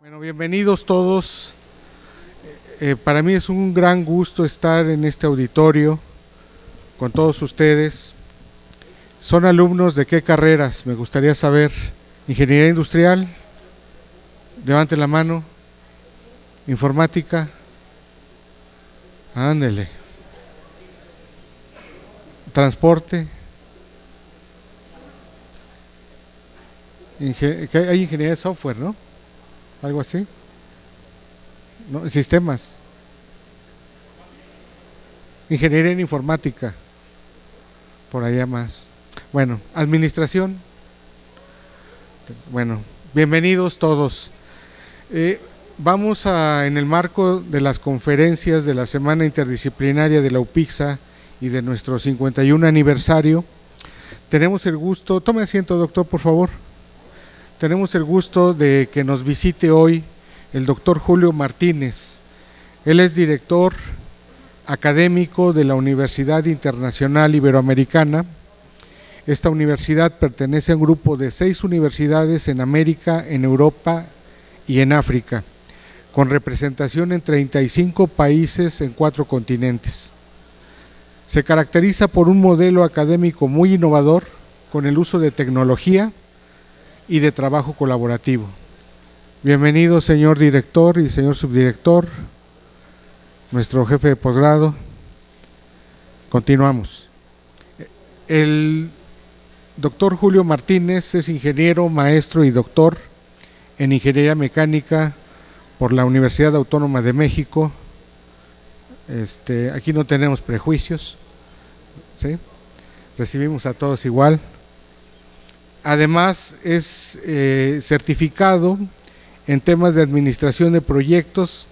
Bueno, bienvenidos todos. Para mí es un gran gusto estar en este auditorio con todos ustedes. ¿Son alumnos de qué carreras? Me gustaría saber. ¿Ingeniería industrial? Levanten la mano. ¿Informática? Ándele. ¿Transporte? Hay ingeniería de software, ¿no? Algo así. ¿No? Sistemas. Ingeniería en informática. Por allá más. Bueno, administración. Bueno, bienvenidos todos. Vamos a, en el marco de las conferencias de la Semana Interdisciplinaria de la UPICSA y de nuestro 51 aniversario, tenemos el gusto, tome asiento doctor por favor, tenemos el gusto de que nos visite hoy el doctor Julio Martínez. Él es director académico de la Universidad Internacional Iberoamericana. Esta universidad pertenece a un grupo de 6 universidades en América, en Europa y en África, con representación en 35 países en 4 continentes. Se caracteriza por un modelo académico muy innovador, con el uso de tecnología y de trabajo colaborativo. Bienvenido, señor director y señor subdirector, nuestro jefe de posgrado. Continuamos. El doctor Julio Martínez es ingeniero, maestro y doctor en Ingeniería Mecánica por la Universidad Autónoma de México. Aquí no tenemos prejuicios, ¿sí? Recibimos a todos igual. Además es certificado en temas de administración de proyectos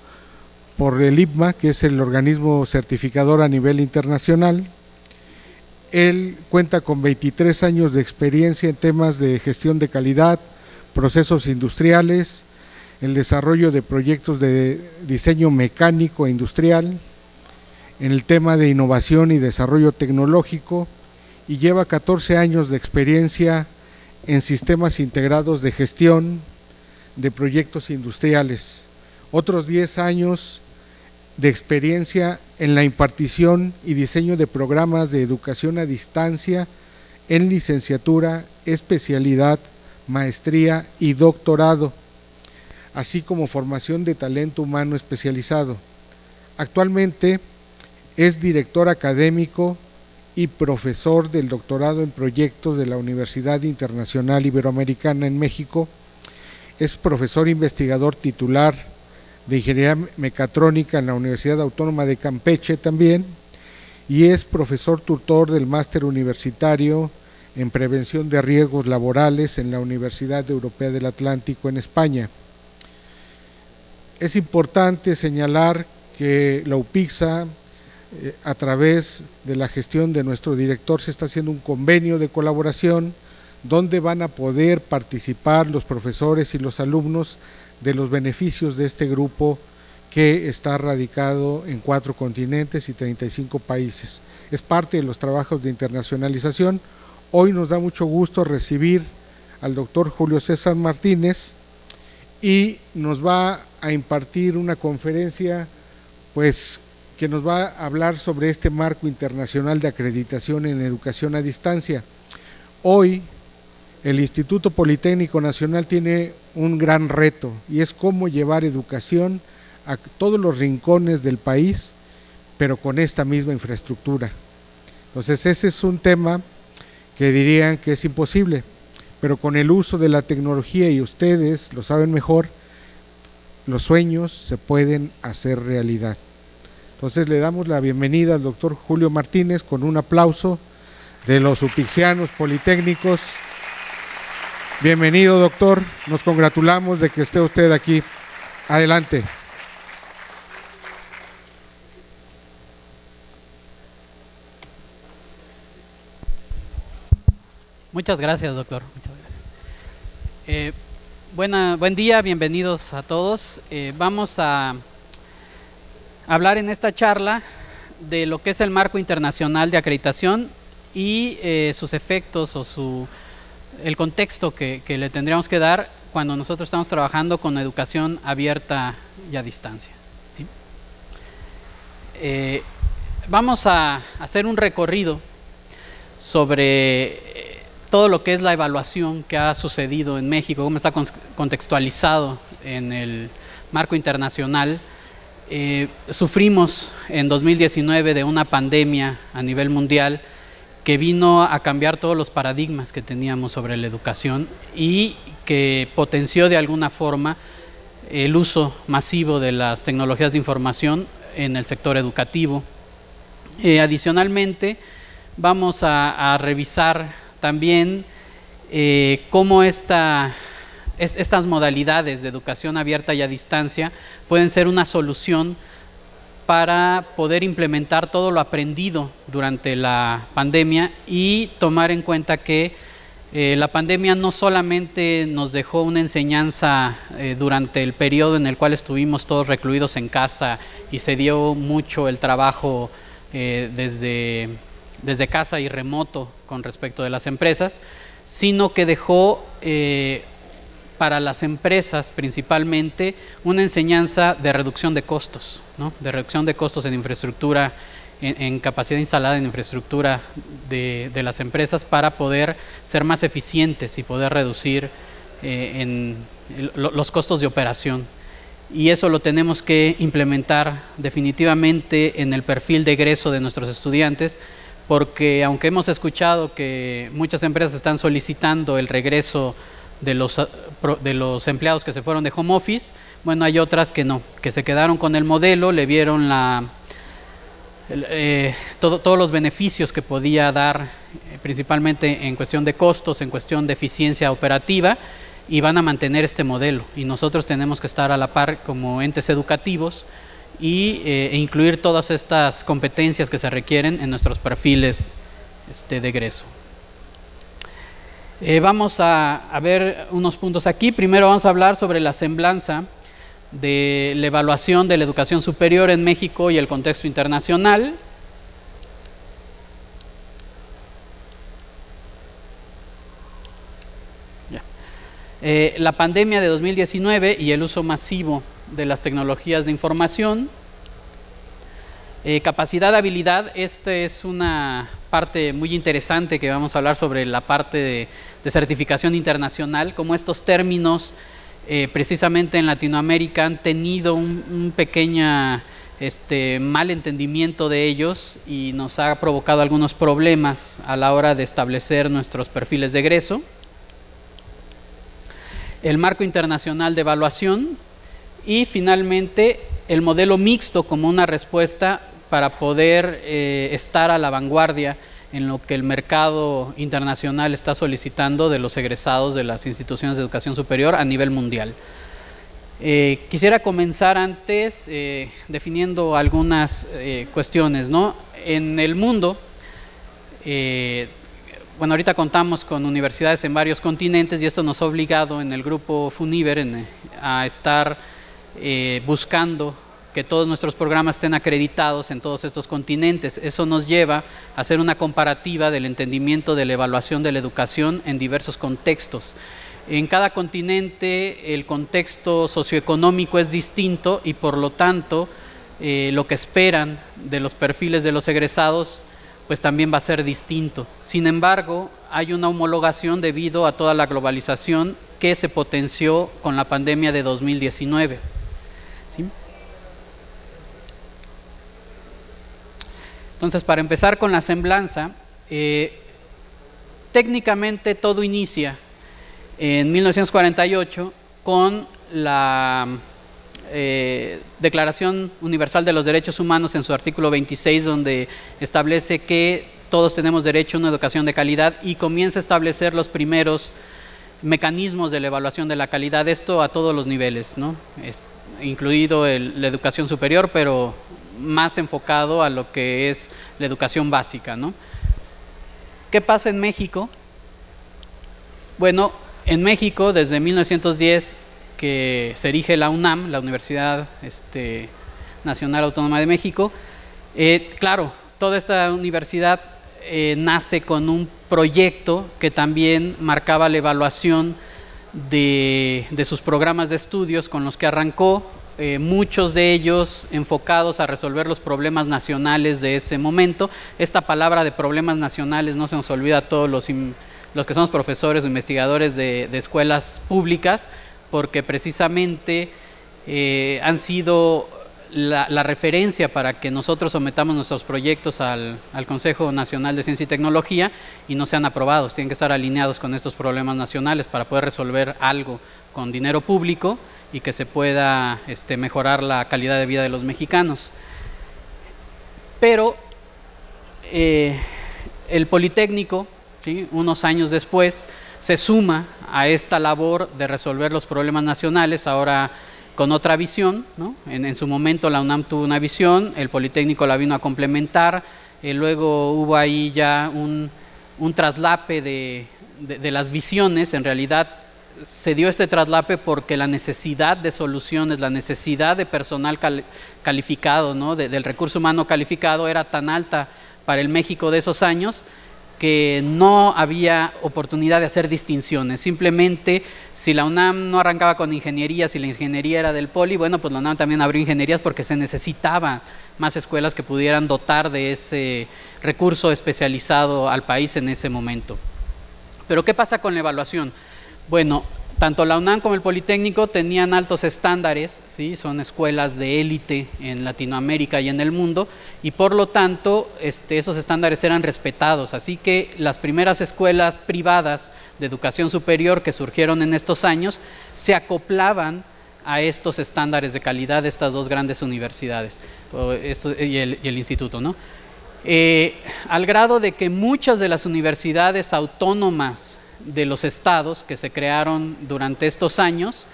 por el IPMA, que es el organismo certificador a nivel internacional. Él cuenta con 23 años de experiencia en temas de gestión de calidad, procesos industriales, el desarrollo de proyectos de diseño mecánico e industrial, en el tema de innovación y desarrollo tecnológico, y lleva 14 años de experiencia en sistemas integrados de gestión de proyectos industriales, otros 10 años de experiencia en la impartición y diseño de programas de educación a distancia en licenciatura, especialidad, maestría y doctorado, así como formación de talento humano especializado. Actualmente es director académico y profesor del doctorado en proyectos de la Universidad Internacional Iberoamericana en México. Es profesor investigador titular de Ingeniería Mecatrónica en la Universidad Autónoma de Campeche también, y es profesor tutor del Máster Universitario en Prevención de Riesgos Laborales en la Universidad Europea del Atlántico en España. Es importante señalar que la UPICSA, a través de la gestión de nuestro director, se está haciendo un convenio de colaboración donde van a poder participar los profesores y los alumnos de los beneficios de este grupo que está radicado en 4 continentes y 35 países. Es parte de los trabajos de internacionalización. Hoy nos da mucho gusto recibir al doctor Julio César Martínez y nos va a impartir una conferencia que nos va a hablar sobre este marco internacional de acreditación en educación a distancia. Hoy el Instituto Politécnico Nacional tiene un gran reto, y es cómo llevar educación a todos los rincones del país, pero con esta misma infraestructura. Entonces ese es un tema que dirían que es imposible, pero con el uso de la tecnología, y ustedes lo saben mejor, los sueños se pueden hacer realidad. Entonces le damos la bienvenida al doctor Julio Martínez con un aplauso de los upicsianos politécnicos. Bienvenido, doctor, nos congratulamos de que esté usted aquí. Adelante. Muchas gracias, doctor. Muchas gracias. Buen día, bienvenidos a todos. Vamos a hablar en esta charla de lo que es el marco internacional de acreditación y sus efectos o el contexto que le tendríamos que dar cuando nosotros estamos trabajando con educación abierta y a distancia, ¿sí? Vamos a hacer un recorrido sobre todo lo que es la evaluación que ha sucedido en México, cómo está contextualizado en el marco internacional. Sufrimos en 2019 de una pandemia a nivel mundial que vino a cambiar todos los paradigmas que teníamos sobre la educación y que potenció de alguna forma el uso masivo de las tecnologías de información en el sector educativo. Adicionalmente, vamos a revisar también cómo estas modalidades de educación abierta y a distancia pueden ser una solución para poder implementar todo lo aprendido durante la pandemia y tomar en cuenta que la pandemia no solamente nos dejó una enseñanza durante el periodo en el cual estuvimos todos recluidos en casa y se dio mucho el trabajo desde casa y remoto con respecto de las empresas, sino que dejó para las empresas principalmente una enseñanza de reducción de costos, ¿no? De reducción de costos en infraestructura, en capacidad instalada en infraestructura de las empresas para poder ser más eficientes y poder reducir los costos de operación. Y eso lo tenemos que implementar definitivamente en el perfil de egreso de nuestros estudiantes, porque aunque hemos escuchado que muchas empresas están solicitando el regreso de los empleados que se fueron de home office, bueno, hay otras que no, que se quedaron con el modelo, le vieron todos los beneficios que podía dar, principalmente en cuestión de costos, en cuestión de eficiencia operativa, y van a mantener este modelo. Y nosotros tenemos que estar a la par como entes educativos e incluir todas estas competencias que se requieren en nuestros perfiles de egreso. Vamos a ver unos puntos aquí. Primero vamos a hablar sobre la semblanza de la evaluación de la educación superior en México y el contexto internacional. La pandemia de 2019 y el uso masivo de las tecnologías de información. Capacidad, habilidad, esta es una parte muy interesante que vamos a hablar sobre la parte de certificación internacional, como estos términos precisamente en Latinoamérica han tenido un pequeño mal entendimiento de ellos y nos ha provocado algunos problemas a la hora de establecer nuestros perfiles de egreso. El marco internacional de evaluación y finalmente el modelo mixto como una respuesta para poder estar a la vanguardia en lo que el mercado internacional está solicitando de los egresados de las instituciones de educación superior a nivel mundial. Quisiera comenzar antes definiendo algunas cuestiones, ¿no? En el mundo, bueno, ahorita contamos con universidades en varios continentes y esto nos ha obligado en el grupo FUNIVER a estar buscando que todos nuestros programas estén acreditados en todos estos continentes. Eso nos lleva a hacer una comparativa del entendimiento de la evaluación de la educación en diversos contextos. En cada continente el contexto socioeconómico es distinto y por lo tanto lo que esperan de los perfiles de los egresados pues también va a ser distinto. Sin embargo, hay una homologación debido a toda la globalización que se potenció con la pandemia de 2019. ¿Sí? Entonces, para empezar con la semblanza, técnicamente todo inicia en 1948 con la Declaración Universal de los Derechos Humanos en su artículo 26, donde establece que todos tenemos derecho a una educación de calidad y comienza a establecer los primeros mecanismos de la evaluación de la calidad, esto a todos los niveles, ¿no? Incluido la educación superior, pero más enfocado a lo que es la educación básica, ¿no? ¿Qué pasa en México? Bueno, en México desde 1910 que se erige la UNAM, la Universidad Nacional Autónoma de México, claro, toda esta universidad nace con un proyecto que también marcaba la evaluación de sus programas de estudios con los que arrancó, muchos de ellos enfocados a resolver los problemas nacionales de ese momento. Esta palabra de problemas nacionales no se nos olvida a todos los que somos profesores o investigadores de escuelas públicas, porque precisamente han sido la referencia para que nosotros sometamos nuestros proyectos al Consejo Nacional de Ciencia y Tecnología y no sean aprobados. Tienen que estar alineados con estos problemas nacionales para poder resolver algo con dinero público y que se pueda mejorar la calidad de vida de los mexicanos. Pero el Politécnico, ¿sí?, unos años después, se suma a esta labor de resolver los problemas nacionales, ahora con otra visión, ¿no? En su momento la UNAM tuvo una visión, el Politécnico la vino a complementar, luego hubo ahí ya un traslape de las visiones. En realidad se dio este traslape porque la necesidad de soluciones, la necesidad de personal calificado, ¿no?, del recurso humano calificado era tan alta para el México de esos años que no había oportunidad de hacer distinciones. Simplemente, si la UNAM no arrancaba con ingeniería, si la ingeniería era del Poli, bueno, pues la UNAM también abrió ingenierías porque se necesitaba más escuelas que pudieran dotar de ese recurso especializado al país en ese momento. Pero ¿qué pasa con la evaluación? Bueno, tanto la UNAM como el Politécnico tenían altos estándares, ¿sí? Son escuelas de élite en Latinoamérica y en el mundo, y por lo tanto esos estándares eran respetados. Así que las primeras escuelas privadas de educación superior que surgieron en estos años se acoplaban a estos estándares de calidad de estas dos grandes universidades y el instituto, ¿no? Al grado de que muchas de las universidades autónomas de los estados que se crearon durante estos años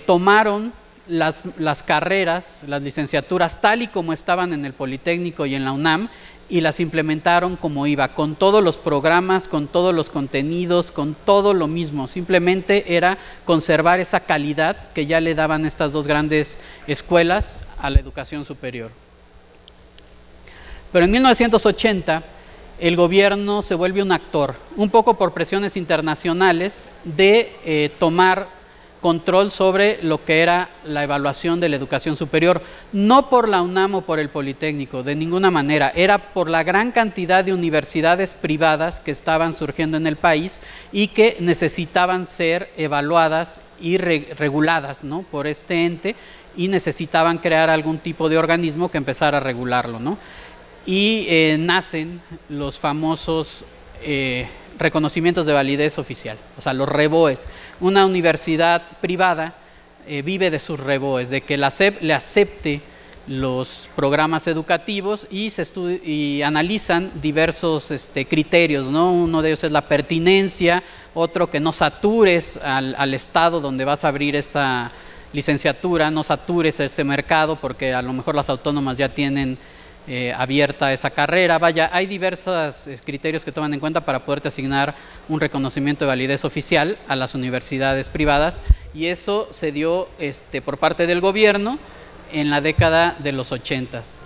tomaron las carreras, las licenciaturas tal y como estaban en el Politécnico y en la UNAM y las implementaron como iba, con todos los programas, con todos los contenidos, con todo lo mismo. Simplemente era conservar esa calidad que ya le daban estas dos grandes escuelas a la educación superior. Pero en 1980 el gobierno se vuelve un actor, un poco por presiones internacionales, de tomar control sobre lo que era la evaluación de la educación superior, no por la UNAM o por el Politécnico, de ninguna manera, era por la gran cantidad de universidades privadas que estaban surgiendo en el país y que necesitaban ser evaluadas y reguladas, ¿no?, por este ente, y necesitaban crear algún tipo de organismo que empezara a regularlo, ¿no? Y nacen los famosos reconocimientos de validez oficial, o sea, los REVOEs. Una universidad privada vive de sus REVOEs, de que la SEP le acepte los programas educativos y analizan diversos criterios, ¿no? Uno de ellos es la pertinencia, otro que no satures al estado donde vas a abrir esa licenciatura, no satures ese mercado porque a lo mejor las autónomas ya tienen abierta esa carrera. Vaya, hay diversos criterios que toman en cuenta para poderte asignar un reconocimiento de validez oficial a las universidades privadas, y eso se dio por parte del gobierno en la década de los 80s.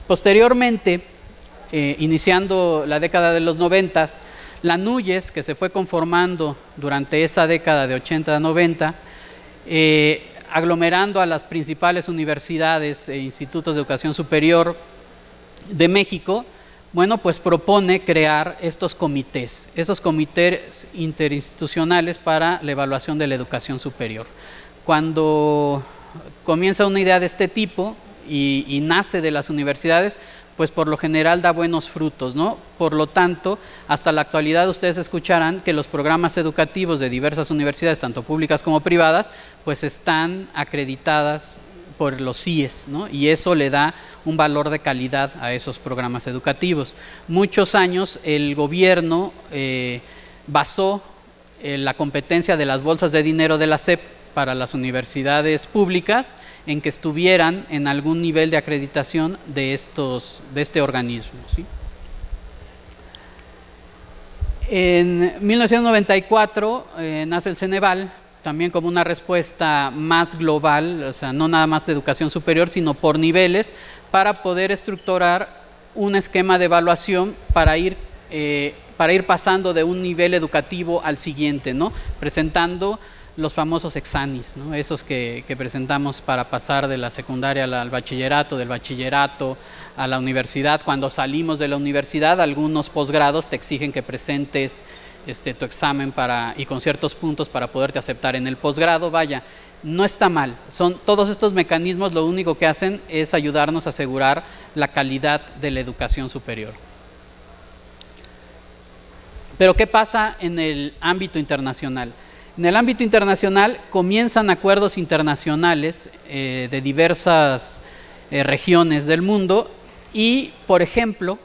Posteriormente, iniciando la década de los 90s, la NUYES, que se fue conformando durante esa década de 80 a 90, aglomerando a las principales universidades e institutos de educación superior de México, bueno, pues propone crear esos comités interinstitucionales para la evaluación de la educación superior. Cuando comienza una idea de este tipo y nace de las universidades, pues por lo general da buenos frutos, ¿no? Por lo tanto, hasta la actualidad ustedes escucharán que los programas educativos de diversas universidades, tanto públicas como privadas, pues están acreditadas por los CIES, ¿no? Y eso le da un valor de calidad a esos programas educativos. Muchos años el gobierno basó la competencia de las bolsas de dinero de la SEP para las universidades públicas en que estuvieran en algún nivel de acreditación de este organismo, ¿sí? En 1994 nace el Ceneval, también como una respuesta más global, o sea, no nada más de educación superior, sino por niveles, para poder estructurar un esquema de evaluación para ir para ir pasando de un nivel educativo al siguiente, ¿no? Presentando los famosos exanis, ¿no? Esos que presentamos para pasar de la secundaria al bachillerato, del bachillerato a la universidad. Cuando salimos de la universidad, algunos posgrados te exigen que presentes tu examen y con ciertos puntos para poderte aceptar en el posgrado. Vaya, no está mal. Todos estos mecanismos lo único que hacen es ayudarnos a asegurar la calidad de la educación superior. Pero ¿qué pasa en el ámbito internacional? En el ámbito internacional comienzan acuerdos internacionales de diversas regiones del mundo y, por ejemplo,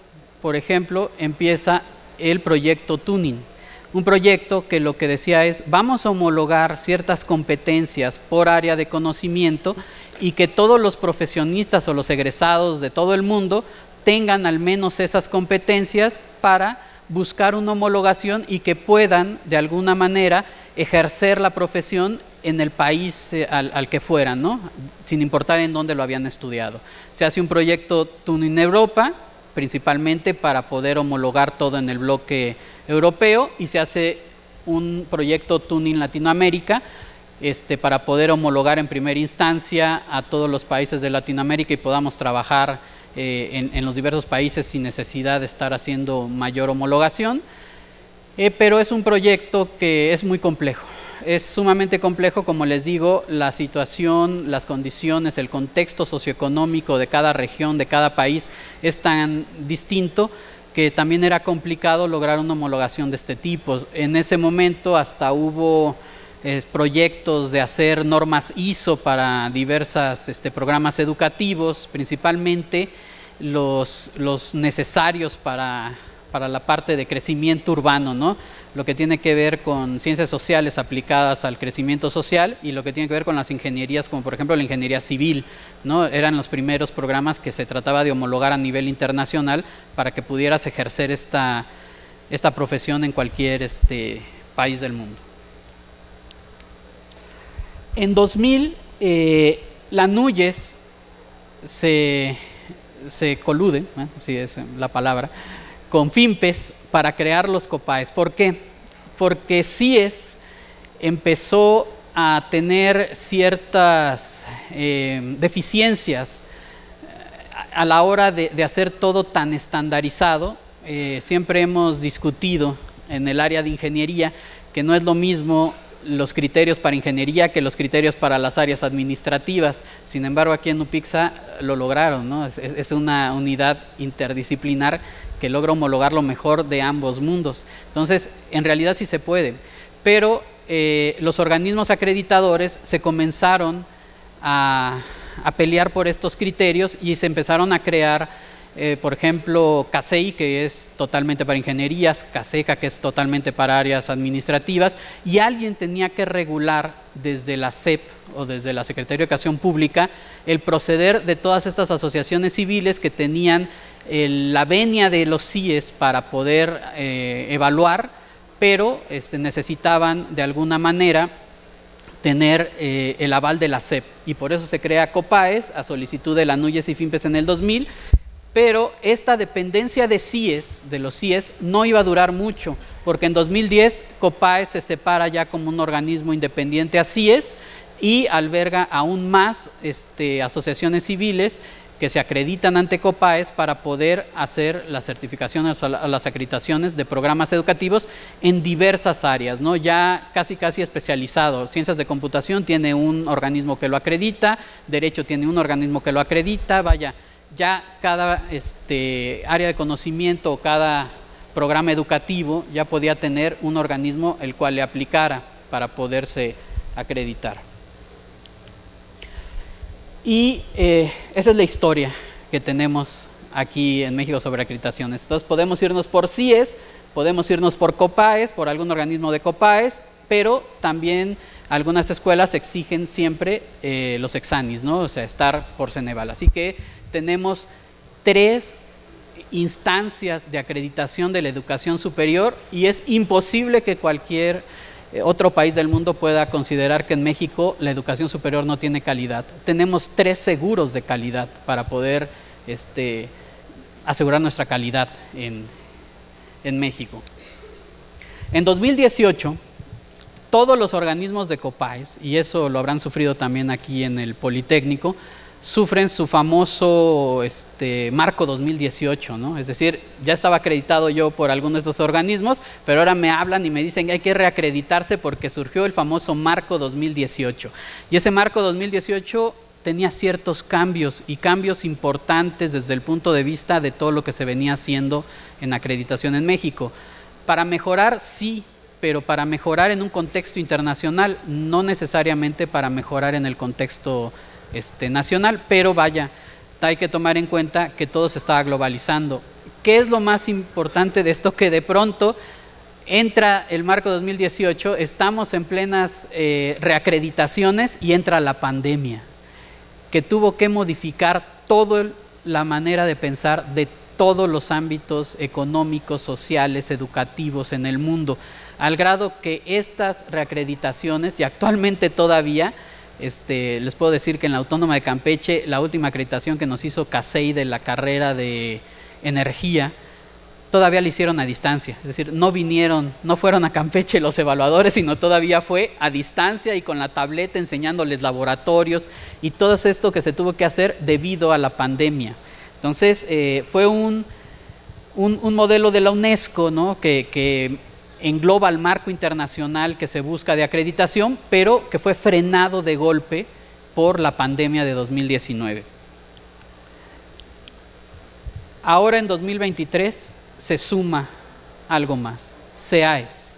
empieza el proyecto Tuning. Un proyecto que lo que decía es, vamos a homologar ciertas competencias por área de conocimiento y que todos los profesionistas o los egresados de todo el mundo tengan al menos esas competencias para buscar una homologación y que puedan de alguna manera ejercer la profesión en el país al que fueran, ¿no? Sin importar en dónde lo habían estudiado. Se hace un proyecto Tuning Europa, principalmente para poder homologar todo en el bloque europeo, y se hace un proyecto Tuning Latinoamérica para poder homologar en primera instancia a todos los países de Latinoamérica y podamos trabajar en los diversos países sin necesidad de estar haciendo mayor homologación. Pero es un proyecto que es muy complejo, es sumamente complejo, como les digo, la situación, las condiciones, el contexto socioeconómico de cada región, de cada país es tan distinto que también era complicado lograr una homologación de este tipo. En ese momento hasta hubo proyectos de hacer normas ISO para diversos programas educativos, principalmente los necesarios para la parte de crecimiento urbano, ¿no? Lo que tiene que ver con ciencias sociales aplicadas al crecimiento social y lo que tiene que ver con las ingenierías, como por ejemplo la ingeniería civil, ¿no? Eran los primeros programas que se trataba de homologar a nivel internacional para que pudieras ejercer esta profesión en cualquier país del mundo. En 2000, la NUYES se colude, si es la palabra, con FIMPES para crear los COPAES. ¿Por qué? Porque CIES empezó a tener ciertas deficiencias a la hora de hacer todo tan estandarizado. Siempre hemos discutido en el área de ingeniería que no es lo mismo los criterios para ingeniería que los criterios para las áreas administrativas. Sin embargo, aquí en UPIXA lo lograron, ¿no? Es una unidad interdisciplinar que logra homologar lo mejor de ambos mundos. Entonces, en realidad sí se puede, pero los organismos acreditadores se comenzaron a pelear por estos criterios y se empezaron a crear, por ejemplo, CASEI, que es totalmente para ingenierías, CASECA, que es totalmente para áreas administrativas, y alguien tenía que regular desde la SEP o desde la Secretaría de Educación Pública el proceder de todas estas asociaciones civiles que tenían la venia de los CIES para poder evaluar, pero necesitaban de alguna manera tener el aval de la SEP, y por eso se crea COPAES a solicitud de la NUYES y FIMPES en el 2000, pero esta dependencia de CIES, de los CIES, no iba a durar mucho, porque en 2010 COPAES se separa ya como un organismo independiente a CIES y alberga aún más asociaciones civiles que se acreditan ante COPAES para poder hacer las certificaciones o las acreditaciones de programas educativos en diversas áreas, ¿no? Ya casi especializado. Ciencias de computación tiene un organismo que lo acredita, Derecho tiene un organismo que lo acredita, vaya, ya cada área de conocimiento o cada programa educativo ya podía tener un organismo el cual le aplicara para poderse acreditar. Y esa es la historia que tenemos aquí en México sobre acreditaciones. Entonces podemos irnos por CIES, podemos irnos por COPAES, por algún organismo de COPAES, pero también algunas escuelas exigen siempre los exanis, ¿no? O sea, estar por Ceneval. Así que tenemos 3 instancias de acreditación de la educación superior y es imposible que cualquier otro país del mundo pueda considerar que en México la educación superior no tiene calidad. Tenemos 3 seguros de calidad para poder asegurar nuestra calidad en México. En 2018, todos los organismos de COPAES, y eso lo habrán sufrido también aquí en el Politécnico, sufren su famoso marco 2018, ¿no? Es decir, ya estaba acreditado yo por alguno de estos organismos, pero ahora me hablan y me dicen que hay que reacreditarse porque surgió el famoso marco 2018. Y ese marco 2018 tenía ciertos cambios, y cambios importantes desde el punto de vista de todo lo que se venía haciendo en acreditación en México. Para mejorar, sí, pero para mejorar en un contexto internacional, no necesariamente para mejorar en el contexto nacional, pero vaya, hay que tomar en cuenta que todo se estaba globalizando. ¿Qué es lo más importante de esto? Que de pronto entra el marco 2018, estamos en plenas reacreditaciones y entra la pandemia, que tuvo que modificar toda la manera de pensar de todos los ámbitos económicos, sociales, educativos en el mundo, al grado que estas reacreditaciones, y actualmente todavía, les puedo decir que en la Autónoma de Campeche, la última acreditación que nos hizo CASEI de la carrera de energía, todavía la hicieron a distancia. Es decir, no fueron a Campeche los evaluadores, sino todavía fue a distancia y con la tableta enseñándoles laboratorios y todo esto que se tuvo que hacer debido a la pandemia. Entonces, fue un modelo de la UNESCO, ¿no? que engloba el marco internacional que se busca de acreditación, pero que fue frenado de golpe por la pandemia de 2019. Ahora en 2023 se suma algo más, SEAES,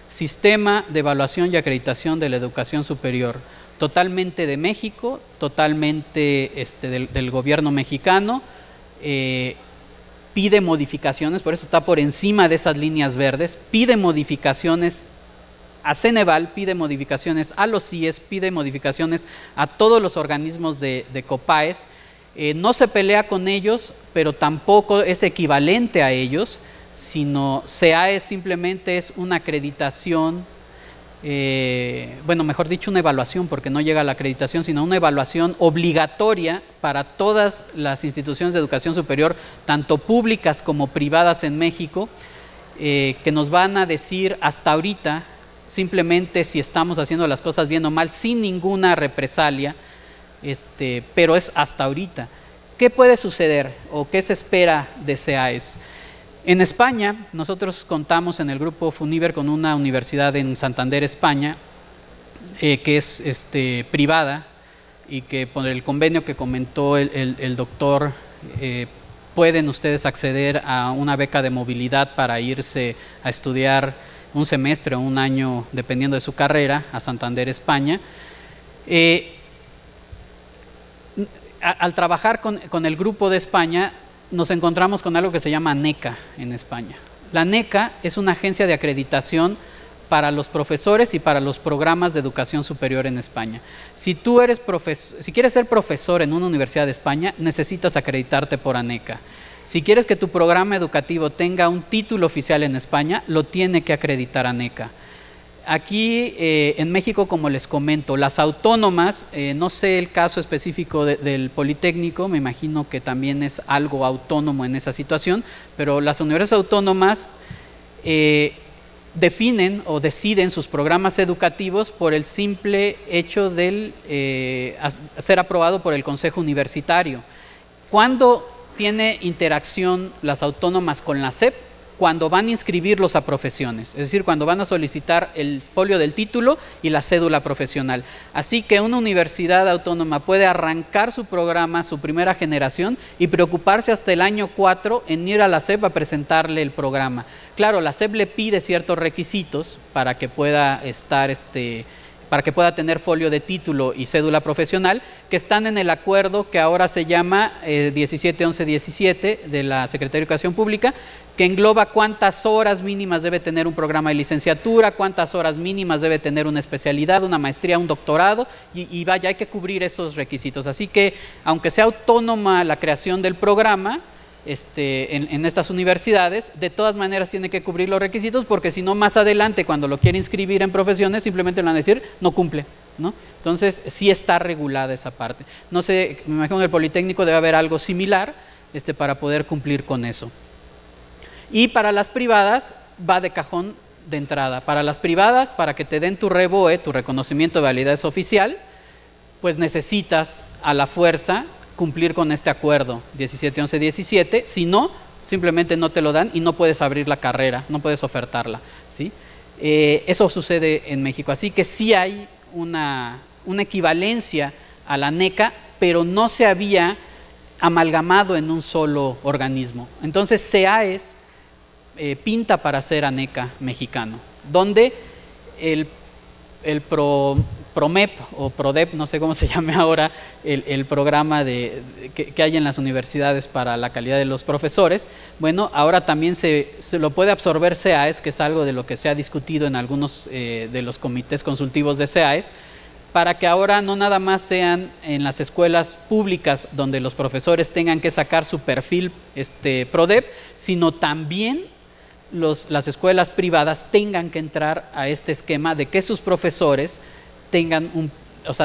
Sistema de Evaluación y Acreditación de la Educación Superior, totalmente de México, totalmente del gobierno mexicano, pide modificaciones, por eso está por encima de esas líneas verdes, pide modificaciones a Ceneval, pide modificaciones a los CIES, pide modificaciones a todos los organismos de COPAES, no se pelea con ellos, pero tampoco es equivalente a ellos, sino SEAES simplemente es una acreditación, mejor dicho, una evaluación, porque no llega a la acreditación, sino una evaluación obligatoria para todas las instituciones de educación superior, tanto públicas como privadas en México, que nos van a decir hasta ahorita simplemente si estamos haciendo las cosas bien o mal, sin ninguna represalia, pero es hasta ahorita. ¿Qué puede suceder o qué se espera de SEAES? En España, nosotros contamos en el grupo FUNIVER con una universidad en Santander, España, que es privada y que por el convenio que comentó el doctor, pueden ustedes acceder a una beca de movilidad para irse a estudiar un semestre o un año, dependiendo de su carrera, a Santander, España. Al trabajar con el grupo de España, nos encontramos con algo que se llama ANECA en España. La ANECA es una agencia de acreditación para los profesores y para los programas de educación superior en España. Si quieres ser profesor en una universidad de España, necesitas acreditarte por ANECA. Si quieres que tu programa educativo tenga un título oficial en España, lo tiene que acreditar ANECA. Aquí en México, como les comento, las autónomas, no sé el caso específico del Politécnico, me imagino que también es algo autónomo en esa situación, pero las universidades autónomas definen o deciden sus programas educativos por el simple hecho de ser aprobado por el Consejo Universitario. ¿Cuándo tiene interacción las autónomas con la SEP? Cuando van a inscribirlos a profesiones, es decir, cuando van a solicitar el folio del título y la cédula profesional. Así que una universidad autónoma puede arrancar su programa, su primera generación, y preocuparse hasta el año 4 en ir a la SEP a presentarle el programa. Claro, la SEP le pide ciertos requisitos para que pueda para que pueda tener folio de título y cédula profesional, que están en el acuerdo que ahora se llama 171117 de la Secretaría de Educación Pública, que engloba cuántas horas mínimas debe tener un programa de licenciatura, cuántas horas mínimas debe tener una especialidad, una maestría, un doctorado, y vaya, hay que cubrir esos requisitos. Así que, aunque sea autónoma la creación del programa, en estas universidades, de todas maneras tiene que cubrir los requisitos, porque si no, más adelante, cuando lo quiere inscribir en profesiones, simplemente le van a decir, no cumple, ¿no? Entonces, sí está regulada esa parte. No sé, me imagino que en el Politécnico debe haber algo similar para poder cumplir con eso. Y para las privadas, va de cajón de entrada. Para las privadas, para que te den tu REVOE, tu reconocimiento de validez oficial, pues necesitas a la fuerza cumplir con este acuerdo 1711-17, si no, simplemente no te lo dan y no puedes abrir la carrera, no puedes ofertarla, ¿sí? Eso sucede en México, así que sí hay una equivalencia a la NECA, pero no se había amalgamado en un solo organismo. Entonces CEAES pinta para ser ANECA mexicano, donde el PROMEP o PRODEP, no sé cómo se llame ahora, el programa que hay en las universidades para la calidad de los profesores, bueno, ahora también se lo puede absorber CEAES, que es algo de lo que se ha discutido en algunos de los comités consultivos de CEAES, para que ahora no nada más sean en las escuelas públicas donde los profesores tengan que sacar su perfil PRODEP, sino también las escuelas privadas tengan que entrar a este esquema de que sus profesores tengan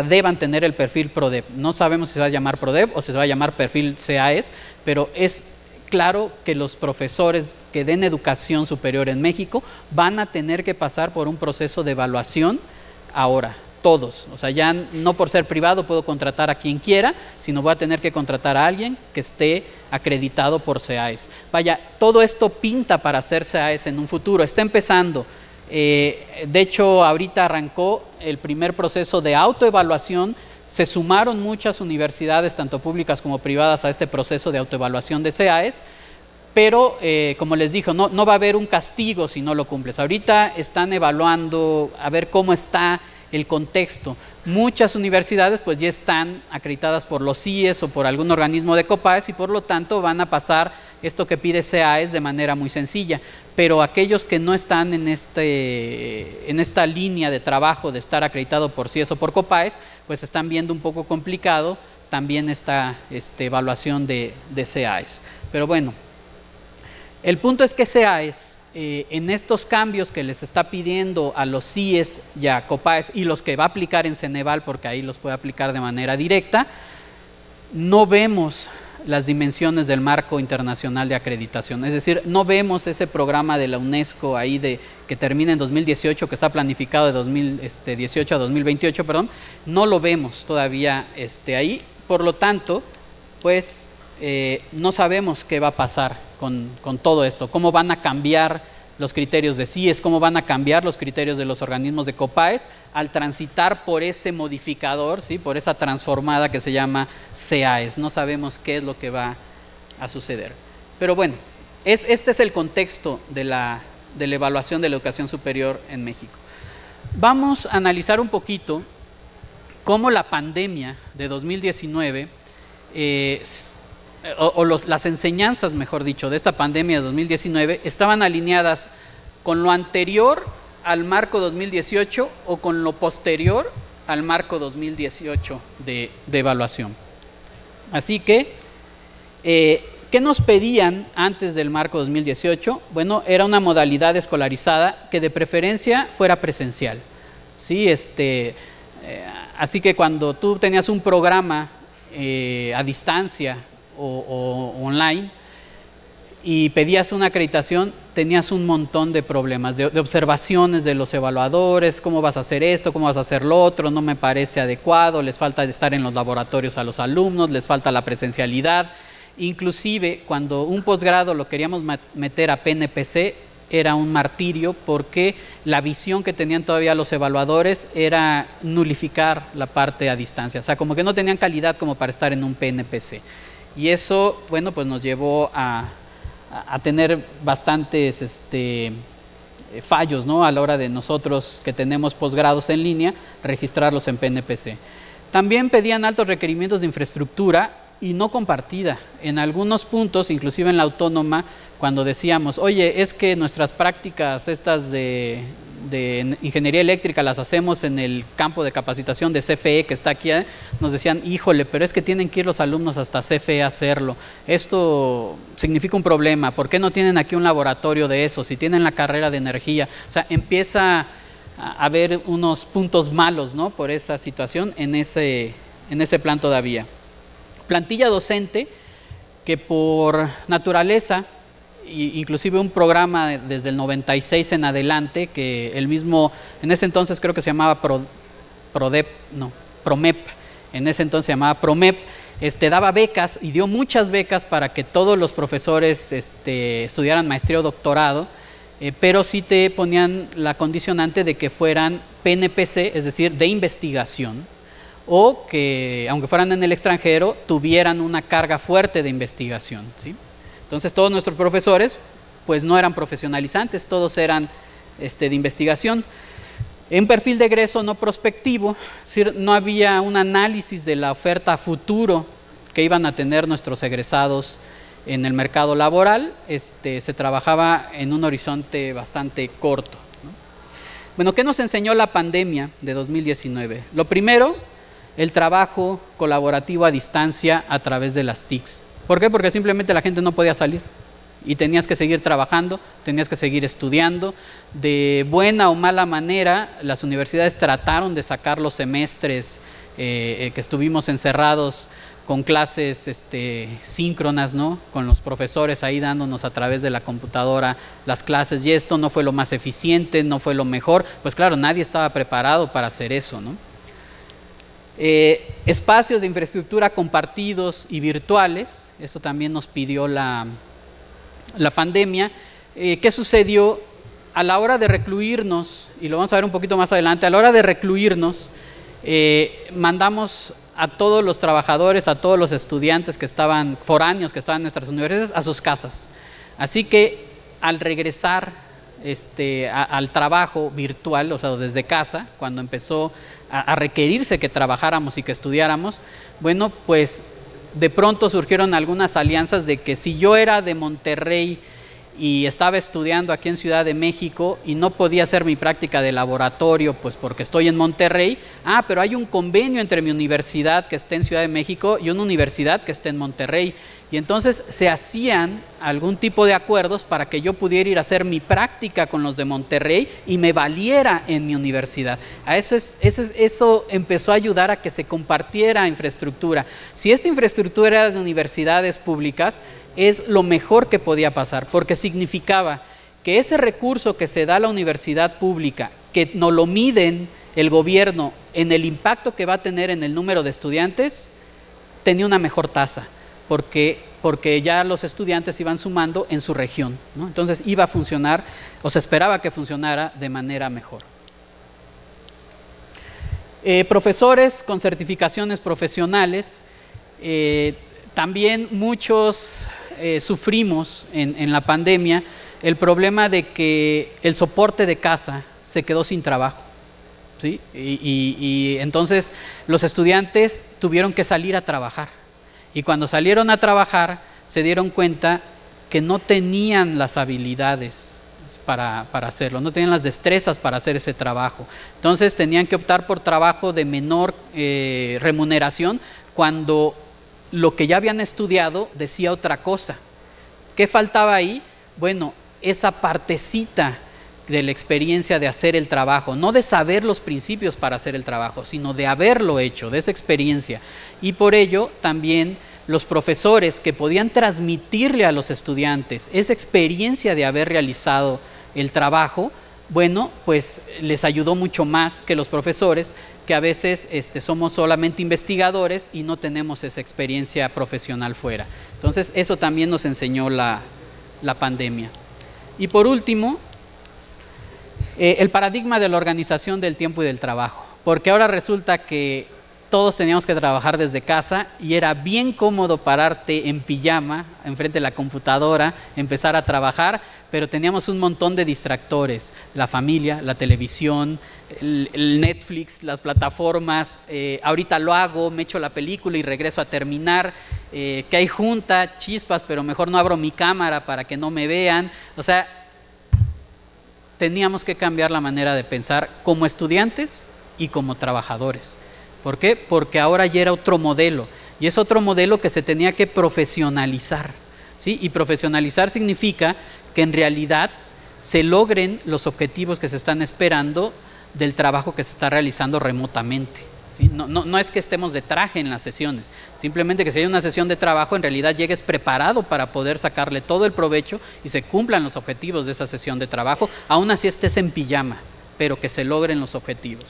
deban tener el perfil PRODEP. No sabemos si se va a llamar PRODEP o si se va a llamar perfil CEAES, pero es claro que los profesores que den educación superior en México van a tener que pasar por un proceso de evaluación ahora. Todos, o sea, ya no por ser privado puedo contratar a quien quiera, sino voy a tener que contratar a alguien que esté acreditado por CEAES. Vaya, todo esto pinta para hacer CEAES en un futuro, está empezando. De hecho, ahorita arrancó el primer proceso de autoevaluación, se sumaron muchas universidades, tanto públicas como privadas, a este proceso de autoevaluación de CEAES, pero como les digo, no va a haber un castigo si no lo cumples. Ahorita están evaluando a ver cómo está el contexto. Muchas universidades pues ya están acreditadas por los CIES o por algún organismo de COPAES y por lo tanto van a pasar esto que pide CEAES de manera muy sencilla, pero aquellos que no están en esta línea de trabajo de estar acreditado por CIES o por COPAES, pues están viendo un poco complicado también esta evaluación de CEAES. Pero bueno, el punto es que CEAES en estos cambios que les está pidiendo a los CIES y a COPAES y los que va a aplicar en Ceneval, porque ahí los puede aplicar de manera directa, no vemos las dimensiones del marco internacional de acreditación, es decir, no vemos ese programa de la UNESCO ahí que termina en 2018, que está planificado de 2018 a 2028, perdón, no lo vemos todavía ahí, por lo tanto, pues no sabemos qué va a pasar con todo esto, cómo van a cambiar los criterios de CIES, cómo van a cambiar los criterios de los organismos de COPAES al transitar por ese modificador, ¿sí? Por esa transformada que se llama CEAES. No sabemos qué es lo que va a suceder. Pero bueno, este es el contexto de la evaluación de la educación superior en México. Vamos a analizar un poquito cómo la pandemia de 2019 las enseñanzas, mejor dicho, de esta pandemia de 2019 estaban alineadas con lo anterior al marco 2018 o con lo posterior al marco 2018 de evaluación. Así que, ¿qué nos pedían antes del marco 2018? Bueno, era una modalidad escolarizada que de preferencia fuera presencial, ¿sí? Así que cuando tú tenías un programa a distancia o online y pedías una acreditación, tenías un montón de problemas, de observaciones de los evaluadores, cómo vas a hacer esto, cómo vas a hacer lo otro, no me parece adecuado, les falta estar en los laboratorios a los alumnos, les falta la presencialidad. Inclusive cuando un posgrado lo queríamos meter a PNPC, era un martirio porque la visión que tenían todavía los evaluadores era nulificar la parte a distancia, o sea, como que no tenían calidad como para estar en un PNPC. Y eso, bueno, pues nos llevó a tener bastantes fallos, ¿no? A la hora de nosotros que tenemos posgrados en línea, registrarlos en PNPC. También pedían altos requerimientos de infraestructura y no compartida. En algunos puntos, inclusive en la autónoma, cuando decíamos, oye, es que nuestras prácticas estas de ingeniería eléctrica las hacemos en el campo de capacitación de CFE que está aquí, nos decían, híjole, pero es que tienen que ir los alumnos hasta CFE a hacerlo. Esto significa un problema. ¿Por qué no tienen aquí un laboratorio de eso? Si tienen la carrera de energía. O sea, empieza a haber unos puntos malos, ¿no? Por esa situación en ese plan todavía. Plantilla docente que por naturaleza inclusive un programa desde el 96 en adelante, que el mismo, en ese entonces creo que se llamaba PROMEP, en ese entonces se llamaba PROMEP, daba becas y dio muchas becas para que todos los profesores estudiaran maestría o doctorado, pero sí te ponían la condicionante de que fueran PNPC, es decir, de investigación, o que, aunque fueran en el extranjero, tuvieran una carga fuerte de investigación, ¿sí? Entonces todos nuestros profesores pues no eran profesionalizantes, todos eran de investigación. En perfil de egreso no prospectivo, es decir, no había un análisis de la oferta a futuro que iban a tener nuestros egresados en el mercado laboral, se trabajaba en un horizonte bastante corto, ¿no? Bueno, ¿qué nos enseñó la pandemia de 2019? Lo primero, el trabajo colaborativo a distancia a través de las TICs. ¿Por qué? Porque simplemente la gente no podía salir y tenías que seguir trabajando, tenías que seguir estudiando. De buena o mala manera, las universidades trataron de sacar los semestres que estuvimos encerrados con clases síncronas, ¿no? Con los profesores ahí dándonos a través de la computadora las clases, y esto no fue lo más eficiente, no fue lo mejor. Pues claro, nadie estaba preparado para hacer eso, ¿no? Espacios de infraestructura compartidos y virtuales, eso también nos pidió la pandemia. ¿Qué sucedió? A la hora de recluirnos, y lo vamos a ver un poquito más adelante, a la hora de recluirnos, mandamos a todos los trabajadores, a todos los estudiantes que estaban foráneos, que estaban en nuestras universidades, a sus casas. Así que al regresar al trabajo virtual, o sea, desde casa, cuando empezó a requerirse que trabajáramos y que estudiáramos, bueno, pues de pronto surgieron algunas alianzas de que si yo era de Monterrey y estaba estudiando aquí en Ciudad de México y no podía hacer mi práctica de laboratorio, pues porque estoy en Monterrey, pero hay un convenio entre mi universidad que está en Ciudad de México y una universidad que está en Monterrey, y entonces se hacían algún tipo de acuerdos para que yo pudiera ir a hacer mi práctica con los de Monterrey y me valiera en mi universidad. Eso empezó a ayudar a que se compartiera infraestructura. Si esta infraestructura era de universidades públicas, es lo mejor que podía pasar, porque significaba que ese recurso que se da a la universidad pública, que no lo miden el gobierno en el impacto que va a tener en el número de estudiantes, tenía una mejor tasa, porque ya los estudiantes iban sumando en su región, ¿no? Entonces iba a funcionar, o se esperaba que funcionara de manera mejor. Profesores con certificaciones profesionales, también muchos sufrimos en la pandemia el problema de que el soporte de casa se quedó sin trabajo, ¿sí? Y entonces los estudiantes tuvieron que salir a trabajar, y cuando salieron a trabajar se dieron cuenta que no tenían las habilidades para hacerlo, no tenían las destrezas para hacer ese trabajo. Entonces tenían que optar por trabajo de menor remuneración, cuando lo que ya habían estudiado decía otra cosa. ¿Qué faltaba ahí? Bueno, esa partecita de la experiencia de hacer el trabajo, no de saber los principios para hacer el trabajo, sino de haberlo hecho, de esa experiencia. Y por ello también los profesores que podían transmitirle a los estudiantes esa experiencia de haber realizado el trabajo, bueno, pues les ayudó mucho más que los profesores, que a veces somos solamente investigadores y no tenemos esa experiencia profesional fuera. Entonces eso también nos enseñó la pandemia. Y por último, el paradigma de la organización del tiempo y del trabajo, porque ahora resulta que todos teníamos que trabajar desde casa y era bien cómodo pararte en pijama enfrente de la computadora, empezar a trabajar, pero teníamos un montón de distractores: la familia, la televisión, el Netflix, las plataformas. Ahorita lo hago, me echo la película y regreso a terminar, que hay junta, chispas, pero mejor no abro mi cámara para que no me vean. O sea, teníamos que cambiar la manera de pensar como estudiantes y como trabajadores. ¿Por qué? Porque ahora ya era otro modelo, y es otro modelo que se tenía que profesionalizar, ¿sí? Y profesionalizar significa que en realidad se logren los objetivos que se están esperando del trabajo que se está realizando remotamente, ¿sí? No es que estemos de traje en las sesiones, simplemente que si hay una sesión de trabajo, en realidad llegues preparado para poder sacarle todo el provecho y se cumplan los objetivos de esa sesión de trabajo, aún así estés en pijama, pero que se logren los objetivos.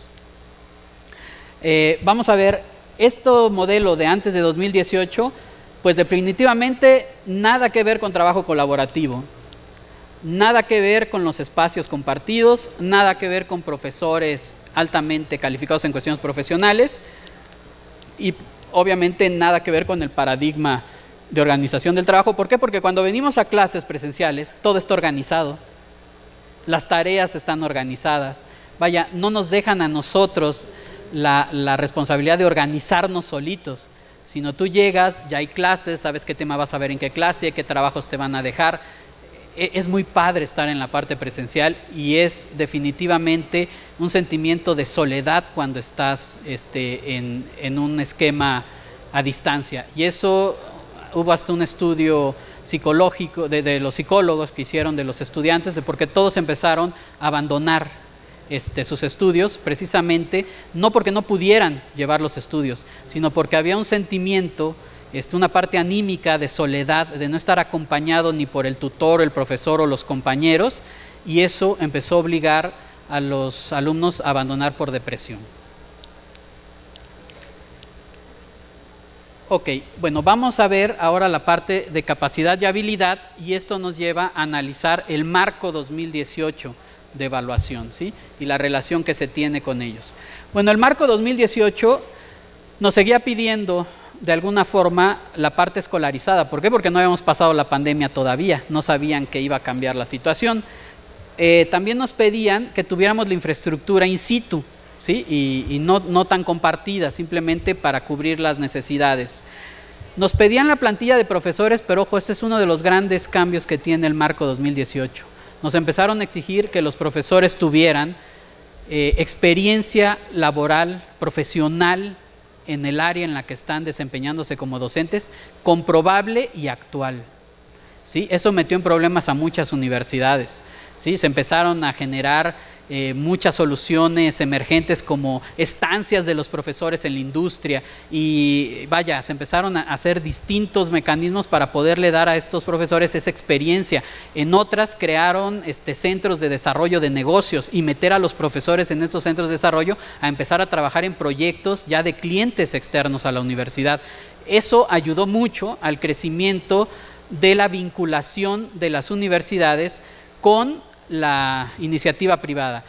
Vamos a ver, este modelo de antes de 2018, pues definitivamente nada que ver con trabajo colaborativo, nada que ver con los espacios compartidos, nada que ver con profesores altamente calificados en cuestiones profesionales y obviamente nada que ver con el paradigma de organización del trabajo. ¿Por qué? Porque cuando venimos a clases presenciales, todo está organizado, las tareas están organizadas, vaya, no nos dejan a nosotros la responsabilidad de organizarnos solitos, sino tú llegas, ya hay clases, sabes qué tema vas a ver en qué clase, qué trabajos te van a dejar. Es muy padre estar en la parte presencial y es definitivamente un sentimiento de soledad cuando estás en un esquema a distancia. Y eso hubo hasta un estudio psicológico de los psicólogos que hicieron de los estudiantes, de por qué todos empezaron a abandonar sus estudios, precisamente no porque no pudieran llevar los estudios, sino porque había un sentimiento, una parte anímica de soledad, de no estar acompañado ni por el tutor, el profesor o los compañeros, y eso empezó a obligar a los alumnos a abandonar por depresión. Ok, bueno, vamos a ver ahora la parte de capacidad y habilidad, y esto nos lleva a analizar el marco 2018 de evaluación, ¿sí? Y la relación que se tiene con ellos. Bueno, el marco 2018 nos seguía pidiendo de alguna forma la parte escolarizada. ¿Por qué? Porque no habíamos pasado la pandemia todavía, no sabían que iba a cambiar la situación. También nos pedían que tuviéramos la infraestructura in situ, ¿sí? Y no tan compartida, simplemente para cubrir las necesidades. Nos pedían la plantilla de profesores, pero ojo, este es uno de los grandes cambios que tiene el marco 2018. Nos empezaron a exigir que los profesores tuvieran experiencia laboral, profesional, en el área en la que están desempeñándose como docentes, comprobable y actual, ¿sí? Eso metió en problemas a muchas universidades, ¿sí? Se empezaron a generar muchas soluciones emergentes como estancias de los profesores en la industria y vaya, se empezaron a hacer distintos mecanismos para poderle dar a estos profesores esa experiencia. En otras crearon centros de desarrollo de negocios y meter a los profesores en estos centros de desarrollo a empezar a trabajar en proyectos ya de clientes externos a la universidad. Eso ayudó mucho al crecimiento de la vinculación de las universidades con la iniciativa privada.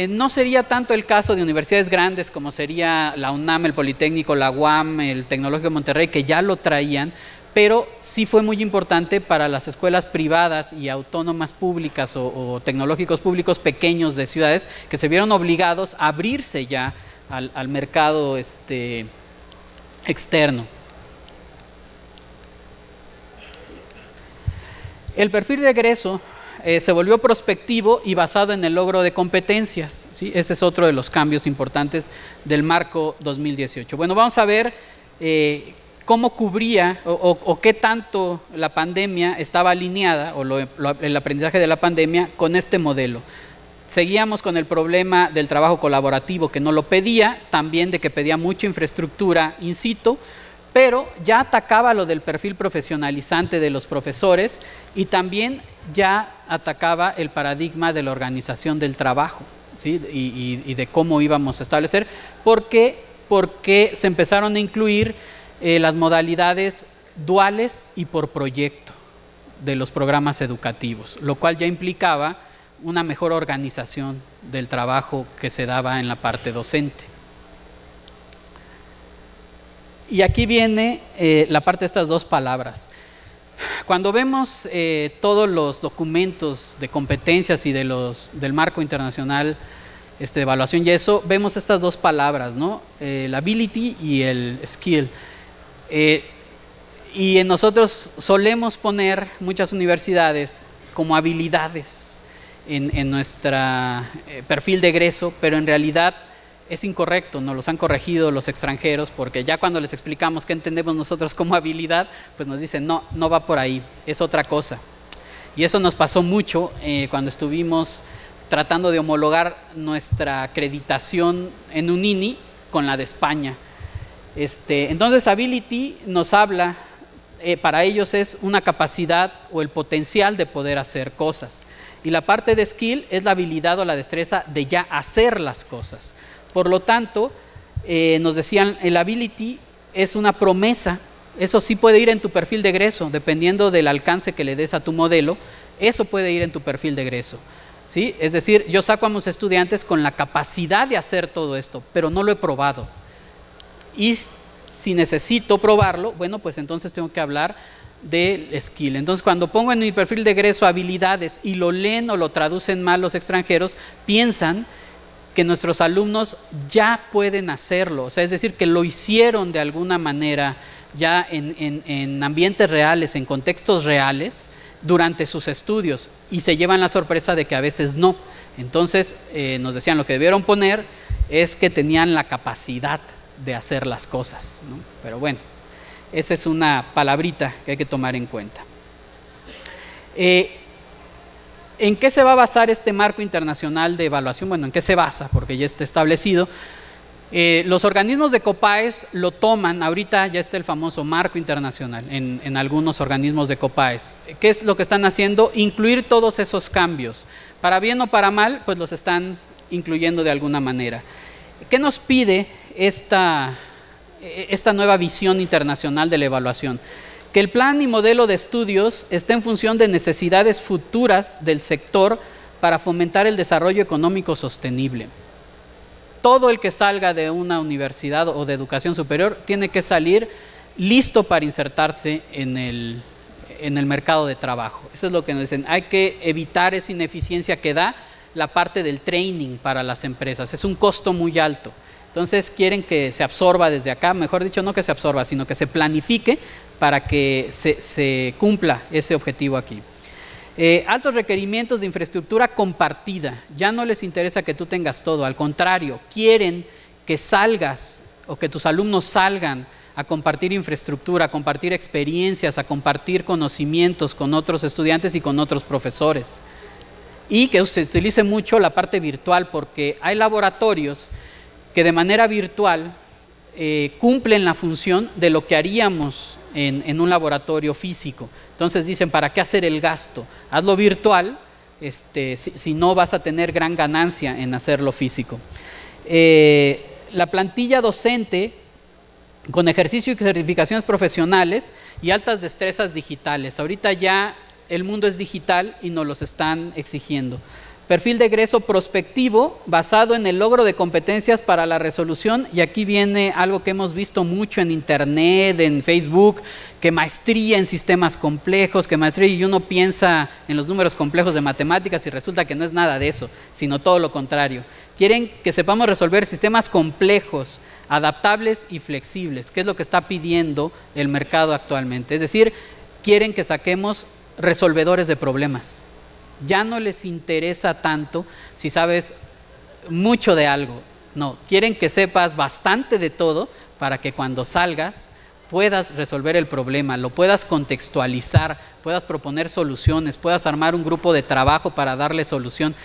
No sería tanto el caso de universidades grandes como sería la UNAM, el Politécnico, la UAM, el Tecnológico de Monterrey, que ya lo traían, pero sí fue muy importante para las escuelas privadas y autónomas públicas o tecnológicos públicos pequeños de ciudades que se vieron obligados a abrirse ya al mercado externo. El perfil de egreso se volvió prospectivo y basado en el logro de competencias, ¿sí? Ese es otro de los cambios importantes del marco 2018. Bueno, vamos a ver cómo cubría o qué tanto la pandemia estaba alineada, o el aprendizaje de la pandemia, con este modelo. Seguíamos con el problema del trabajo colaborativo que no lo pedía, también de que pedía mucha infraestructura in situ, pero ya atacaba lo del perfil profesionalizante de los profesores y también ya atacaba el paradigma de la organización del trabajo, ¿sí? y de cómo íbamos a establecer, porque se empezaron a incluir las modalidades duales y por proyecto de los programas educativos, lo cual ya implicaba una mejor organización del trabajo que se daba en la parte docente. Y aquí viene la parte de estas dos palabras. Cuando vemos todos los documentos de competencias y del marco internacional de evaluación y eso, vemos estas dos palabras, ¿no? El ability y el skill. Y en nosotros solemos poner muchas universidades como habilidades en nuestro perfil de egreso, pero en realidad es incorrecto, nos los han corregido los extranjeros, porque ya cuando les explicamos qué entendemos nosotros como habilidad, pues nos dicen, no va por ahí, es otra cosa. Y eso nos pasó mucho cuando estuvimos tratando de homologar nuestra acreditación en UNINI con la de España. Entonces, ability nos habla, para ellos es una capacidad o el potencial de poder hacer cosas. Y la parte de skill es la habilidad o la destreza de ya hacer las cosas. Por lo tanto, nos decían, el ability es una promesa. Eso sí puede ir en tu perfil de egreso, dependiendo del alcance que le des a tu modelo. Eso puede ir en tu perfil de egreso, ¿sí? Es decir, yo saco a mis estudiantes con la capacidad de hacer todo esto, pero no lo he probado. Y si necesito probarlo, bueno, pues entonces tengo que hablar del skill. Entonces, cuando pongo en mi perfil de egreso habilidades y lo leen o lo traducen mal los extranjeros, piensan que nuestros alumnos ya pueden hacerlo, o sea, es decir, que lo hicieron de alguna manera ya en ambientes reales, en contextos reales, durante sus estudios, y se llevan la sorpresa de que a veces no. Entonces, nos decían, lo que debieron poner es que tenían la capacidad de hacer las cosas, ¿no? Pero bueno, esa es una palabrita que hay que tomar en cuenta. ¿En qué se va a basar este marco internacional de evaluación? Bueno, ¿en qué se basa? Porque ya está establecido. Los organismos de COPAES lo toman, ahorita ya está el famoso marco internacional en algunos organismos de COPAES. ¿Qué es lo que están haciendo? Incluir todos esos cambios. Para bien o para mal, pues los están incluyendo de alguna manera. ¿Qué nos pide esta nueva visión internacional de la evaluación? Que el plan y modelo de estudios esté en función de necesidades futuras del sector para fomentar el desarrollo económico sostenible. Todo el que salga de una universidad o de educación superior tiene que salir listo para insertarse en el mercado de trabajo. Eso es lo que nos dicen. Hay que evitar esa ineficiencia que da la parte del training para las empresas. Es un costo muy alto. Entonces quieren que se absorba desde acá, mejor dicho, no que se absorba, sino que se planifique para que se cumpla ese objetivo aquí. Altos requerimientos de infraestructura compartida. Ya no les interesa que tú tengas todo, al contrario, quieren que salgas o que tus alumnos salgan a compartir infraestructura, a compartir experiencias, a compartir conocimientos con otros estudiantes y con otros profesores. Y que se utilice mucho la parte virtual, porque hay laboratorios que de manera virtual cumplen la función de lo que haríamos en un laboratorio físico. Entonces dicen, ¿para qué hacer el gasto? Hazlo virtual, si no vas a tener gran ganancia en hacerlo físico. La plantilla docente con ejercicio y certificaciones profesionales y altas destrezas digitales. Ahorita ya el mundo es digital y nos los están exigiendo. Perfil de egreso prospectivo basado en el logro de competencias para la resolución, y aquí viene algo que hemos visto mucho en internet, en Facebook, que maestría en sistemas complejos, que maestría, y uno piensa en los números complejos de matemáticas y resulta que no es nada de eso, sino todo lo contrario. Quieren que sepamos resolver sistemas complejos, adaptables y flexibles, que es lo que está pidiendo el mercado actualmente. Es decir, quieren que saquemos resolvedores de problemas. Ya no les interesa tanto si sabes mucho de algo, no, quieren que sepas bastante de todo para que cuando salgas puedas resolver el problema, lo puedas contextualizar, puedas proponer soluciones, puedas armar un grupo de trabajo para darle solución.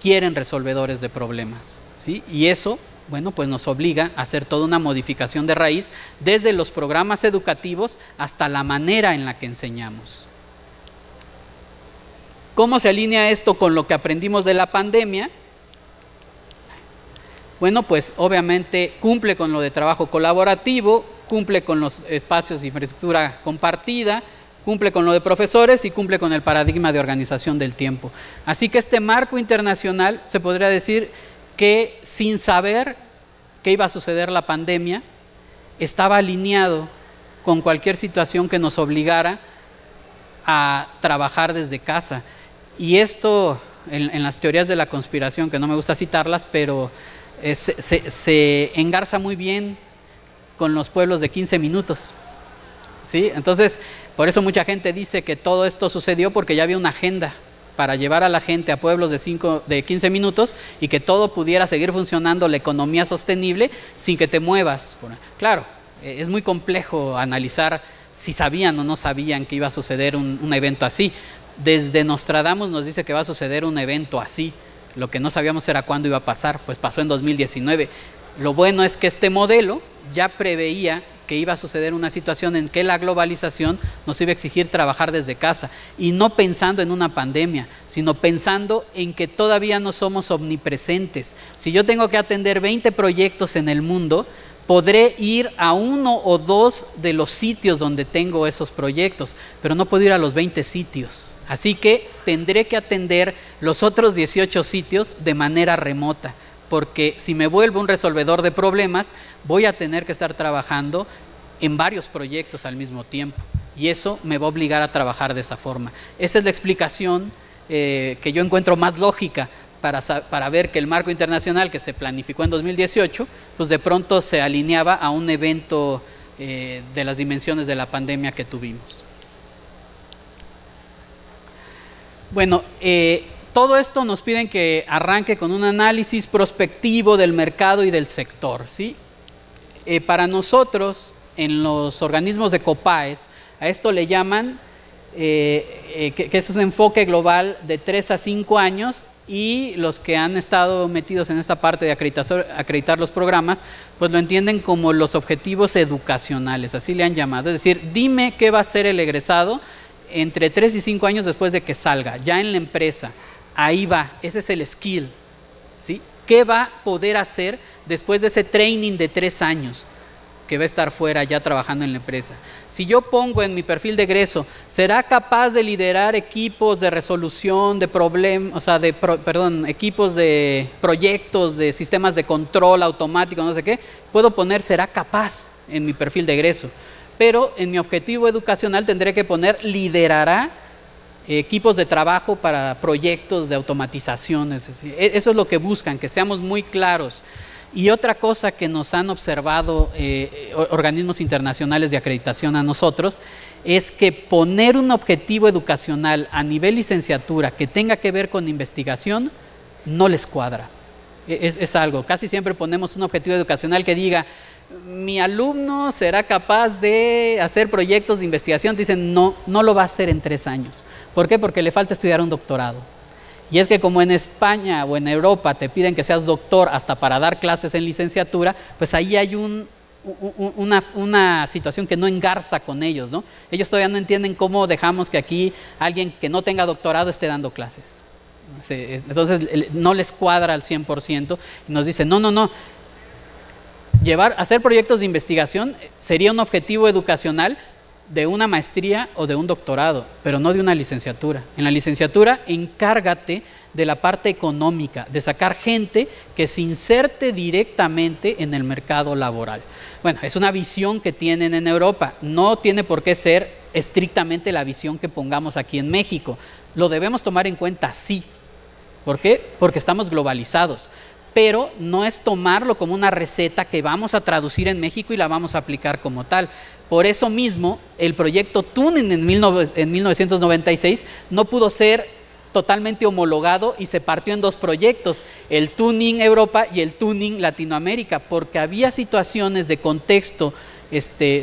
Quieren resolvedores de problemas, ¿sí? Y eso, bueno, pues nos obliga a hacer toda una modificación de raíz desde los programas educativos hasta la manera en la que enseñamos. ¿Cómo se alinea esto con lo que aprendimos de la pandemia? Bueno, pues obviamente cumple con lo de trabajo colaborativo, cumple con los espacios de infraestructura compartida, cumple con lo de profesores y cumple con el paradigma de organización del tiempo. Así que este marco internacional se podría decir que sin saber qué iba a suceder la pandemia, estaba alineado con cualquier situación que nos obligara a trabajar desde casa. Y esto, en las teorías de la conspiración, que no me gusta citarlas, pero se engarza muy bien con los pueblos de 15 minutos. ¿Sí? Entonces, por eso mucha gente dice que todo esto sucedió porque ya había una agenda para llevar a la gente a pueblos de 15 minutos y que todo pudiera seguir funcionando, la economía sostenible, sin que te muevas. Claro, es muy complejo analizar si sabían o no sabían que iba a suceder un evento así. Desde Nostradamus nos dice que va a suceder un evento así. Lo que no sabíamos era cuándo iba a pasar, pues pasó en 2019. Lo bueno es que este modelo ya preveía que iba a suceder una situación en que la globalización nos iba a exigir trabajar desde casa, y no pensando en una pandemia, sino pensando en que todavía no somos omnipresentes. Si yo tengo que atender 20 proyectos en el mundo, podré ir a 1 o 2 de los sitios donde tengo esos proyectos, pero no puedo ir a los 20 sitios. Así que tendré que atender los otros 18 sitios de manera remota, porque si me vuelvo un resolvedor de problemas, voy a tener que estar trabajando en varios proyectos al mismo tiempo, y eso me va a obligar a trabajar de esa forma. Esa es la explicación que yo encuentro más lógica para ver que el marco internacional que se planificó en 2018, pues de pronto se alineaba a un evento de las dimensiones de la pandemia que tuvimos. Bueno, todo esto nos piden que arranque con un análisis prospectivo del mercado y del sector, ¿sí? Para nosotros, en los organismos de COPAES, a esto le llaman, que es un enfoque global de 3 a 5 años, y los que han estado metidos en esta parte de acreditar los programas, pues lo entienden como los objetivos educacionales, así le han llamado. Es decir, dime qué va a ser el egresado entre 3 y 5 años después de que salga, ya en la empresa. Ahí va, ese es el skill, ¿sí? ¿Qué va a poder hacer después de ese training de 3 años que va a estar fuera ya trabajando en la empresa? Si yo pongo en mi perfil de egreso, ¿será capaz de liderar equipos de resolución de problemas, o sea, equipos de proyectos, de sistemas de control automático, no sé qué? Puedo poner ¿será capaz? En mi perfil de egreso, pero en mi objetivo educacional tendré que poner liderará equipos de trabajo para proyectos de automatización. Eso es lo que buscan, que seamos muy claros. Y otra cosa que nos han observado organismos internacionales de acreditación a nosotros, es que poner un objetivo educacional a nivel licenciatura que tenga que ver con investigación, no les cuadra. Es algo, casi siempre ponemos un objetivo educacional que diga, mi alumno será capaz de hacer proyectos de investigación. Dicen, no lo va a hacer en 3 años. ¿Por qué? Porque le falta estudiar un doctorado. Y es que como en España o en Europa te piden que seas doctor hasta para dar clases en licenciatura, pues ahí hay una situación que no engarza con ellos, ¿no? Ellos todavía no entienden cómo dejamos que aquí alguien que no tenga doctorado esté dando clases. Entonces no les cuadra al 100%, y nos dicen, no. Hacer proyectos de investigación sería un objetivo educacional de una maestría o de un doctorado, pero no de una licenciatura. En la licenciatura, encárgate de la parte económica, de sacar gente que se inserte directamente en el mercado laboral. Bueno, es una visión que tienen en Europa, no tiene por qué ser estrictamente la visión que pongamos aquí en México. Lo debemos tomar en cuenta, sí. ¿Por qué? Porque estamos globalizados. Pero no es tomarlo como una receta que vamos a traducir en México y la vamos a aplicar como tal. Por eso mismo, el proyecto Tuning en 1996 no pudo ser totalmente homologado y se partió en 2 proyectos, el Tuning Europa y el Tuning Latinoamérica, porque había situaciones de contexto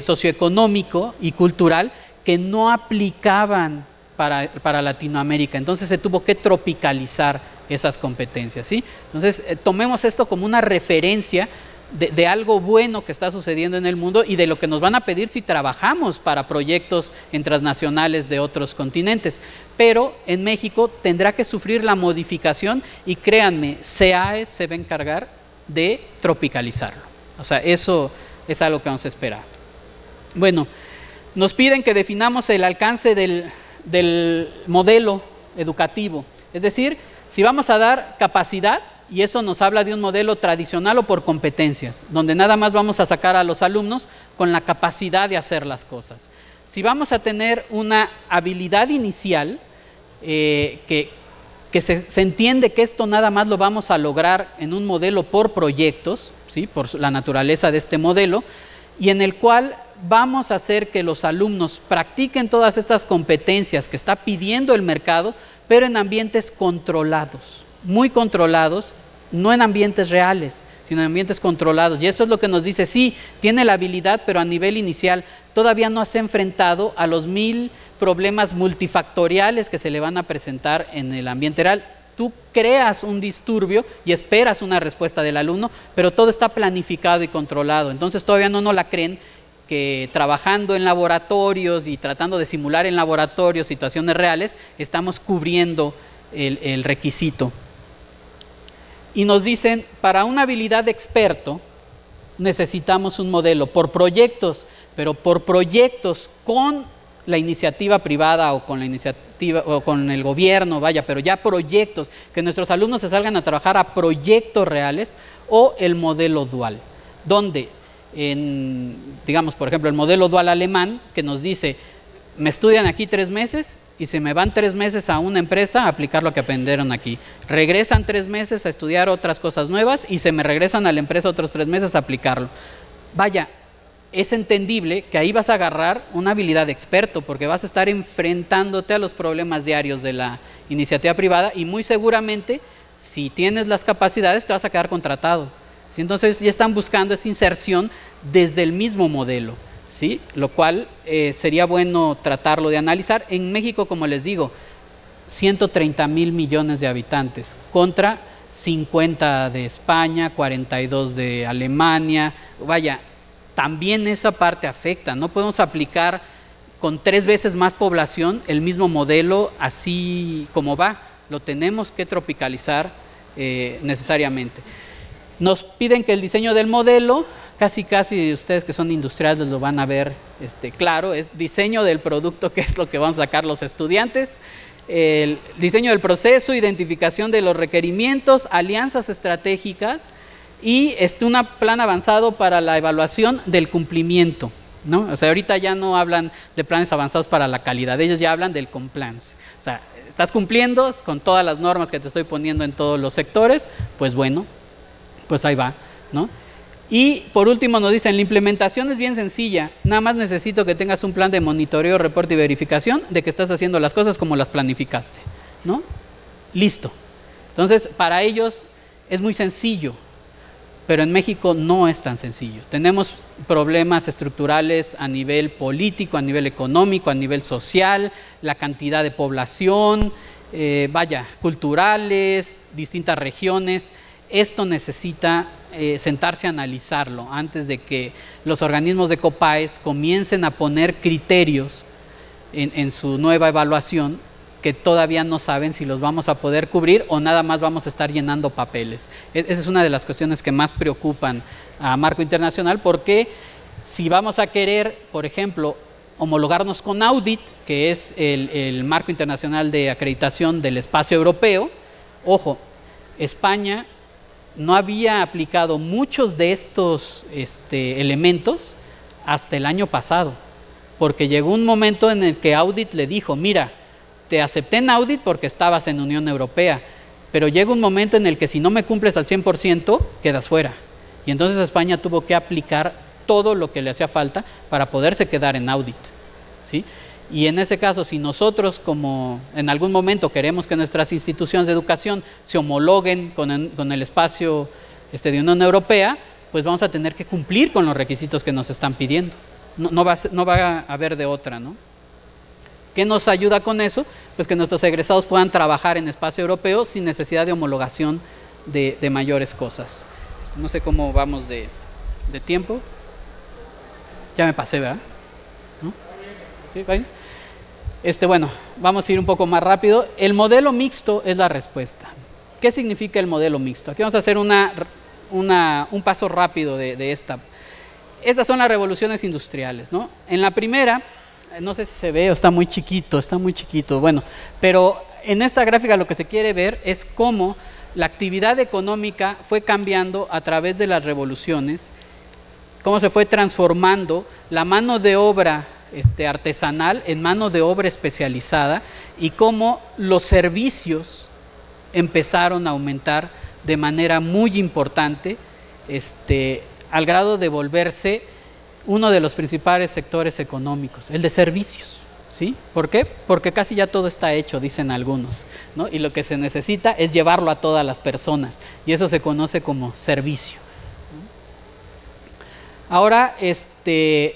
socioeconómico y cultural que no aplicaban para Latinoamérica. Entonces se tuvo que tropicalizar esas competencias, ¿sí? Entonces tomemos esto como una referencia de algo bueno que está sucediendo en el mundo y de lo que nos van a pedir si trabajamos para proyectos transnacionales de otros continentes. Pero en México tendrá que sufrir la modificación, y créanme, CEAES se va a encargar de tropicalizarlo. O sea, eso es algo que vamos a esperar. Bueno, nos piden que definamos el alcance del modelo educativo, es decir, si vamos a dar capacidad, y eso nos habla de un modelo tradicional o por competencias, donde nada más vamos a sacar a los alumnos con la capacidad de hacer las cosas. Si vamos a tener una habilidad inicial, que se entiende que esto nada más lo vamos a lograr en un modelo por proyectos, ¿sí? Por la naturaleza de este modelo, y en el cual vamos a hacer que los alumnos practiquen todas estas competencias que está pidiendo el mercado, pero en ambientes controlados, muy controlados, no en ambientes reales, sino en ambientes controlados. Y eso es lo que nos dice, sí, tiene la habilidad, pero a nivel inicial todavía no se ha enfrentado a los 1000 problemas multifactoriales que se le van a presentar en el ambiente real. tú creas un disturbio y esperas una respuesta del alumno, pero todo está planificado y controlado. Entonces todavía no nos la creen que trabajando en laboratorios y tratando de simular en laboratorios situaciones reales, estamos cubriendo el requisito. Y nos dicen, para una habilidad de experto, necesitamos un modelo por proyectos, pero por proyectos con la iniciativa privada o con la iniciativa o con el gobierno, vaya, pero ya proyectos, que nuestros alumnos se salgan a trabajar a proyectos reales, o el modelo dual, donde digamos, por ejemplo, el modelo dual alemán, que nos dice, me estudian aquí 3 meses y se me van 3 meses a una empresa a aplicar lo que aprendieron aquí. Regresan 3 meses a estudiar otras cosas nuevas y se me regresan a la empresa otros 3 meses a aplicarlo. Vaya, es entendible que ahí vas a agarrar una habilidad de experto, porque vas a estar enfrentándote a los problemas diarios de la iniciativa privada y muy seguramente, si tienes las capacidades, te vas a quedar contratado. ¿Sí? Entonces ya están buscando esa inserción desde el mismo modelo, ¿sí? Lo cual sería bueno tratarlo de analizar. En México, como les digo, 130,000 millones de habitantes contra 50 de España, 42 de Alemania. Vaya, también esa parte afecta. No podemos aplicar con 3 veces más población el mismo modelo así como va. Lo tenemos que tropicalizar necesariamente. Nos piden que el diseño del modelo, casi ustedes que son industriales lo van a ver claro, es diseño del producto, que es lo que vamos a sacar los estudiantes, el diseño del proceso, identificación de los requerimientos, alianzas estratégicas y un plan avanzado para la evaluación del cumplimiento, ¿no? O sea, ahorita ya no hablan de planes avanzados para la calidad, ellos ya hablan del compliance. O sea, estás cumpliendo con todas las normas que te estoy poniendo en todos los sectores, pues bueno, pues ahí va, ¿no? Y por último nos dicen, la implementación es bien sencilla, nada más necesito que tengas un plan de monitoreo, reporte y verificación de que estás haciendo las cosas como las planificaste, ¿no? Listo. Entonces, para ellos es muy sencillo, pero en México no es tan sencillo. Tenemos problemas estructurales a nivel político, a nivel económico, a nivel social, la cantidad de población, culturales, distintas regiones. Esto necesita sentarse a analizarlo antes de que los organismos de COPAES comiencen a poner criterios en su nueva evaluación que todavía no saben si los vamos a poder cubrir o nada más vamos a estar llenando papeles. Esa es una de las cuestiones que más preocupan a Marco Internacional, porque si vamos a querer, por ejemplo, homologarnos con Audit, que es el Marco Internacional de Acreditación del Espacio Europeo, ojo, España no había aplicado muchos de estos elementos hasta el año pasado, porque llegó un momento en el que Audit le dijo, mira, te acepté en Audit porque estabas en Unión Europea, pero llega un momento en el que si no me cumples al 100%, quedas fuera. Y entonces España tuvo que aplicar todo lo que le hacía falta para poderse quedar en Audit, ¿sí? Y en ese caso, si nosotros como en algún momento queremos que nuestras instituciones de educación se homologuen con el espacio de Unión Europea, pues vamos a tener que cumplir con los requisitos que nos están pidiendo. No va a haber de otra, ¿no? ¿Qué nos ayuda con eso? Pues que nuestros egresados puedan trabajar en espacio europeo sin necesidad de homologación de mayores cosas. No sé cómo vamos de tiempo. Ya me pasé, ¿verdad? ¿No? ¿Sí? ¿Va bien? Bueno, vamos a ir un poco más rápido. El modelo mixto es la respuesta. ¿Qué significa el modelo mixto? Aquí vamos a hacer un paso rápido de esta. Estas son las revoluciones industriales, ¿no? En la primera, no sé si se ve o está muy chiquito, bueno, pero en esta gráfica lo que se quiere ver es cómo la actividad económica fue cambiando a través de las revoluciones, cómo se fue transformando la mano de obra artesanal en mano de obra especializada y cómo los servicios empezaron a aumentar de manera muy importante, al grado de volverse uno de los principales sectores económicos, el de servicios, ¿sí? ¿Por qué? Porque casi ya todo está hecho, dicen algunos, ¿no? Y lo que se necesita es llevarlo a todas las personas, y eso se conoce como servicio. Ahora,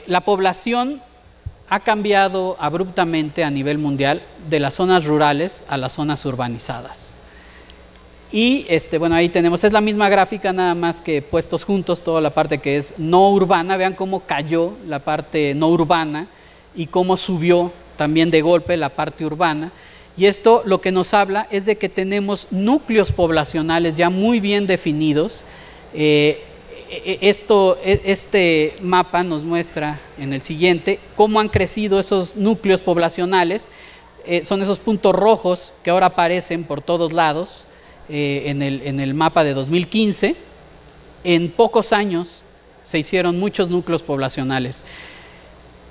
la población ha cambiado abruptamente a nivel mundial de las zonas rurales a las zonas urbanizadas. Y bueno, ahí tenemos, es la misma gráfica, nada más que puestos juntos toda la parte que es no urbana. Vean cómo cayó la parte no urbana y cómo subió también de golpe la parte urbana. Y esto lo que nos habla es de que tenemos núcleos poblacionales ya muy bien definidos. Este mapa nos muestra en el siguiente cómo han crecido esos núcleos poblacionales. Son esos puntos rojos que ahora aparecen por todos lados. En el mapa de 2015, en pocos años se hicieron muchos núcleos poblacionales.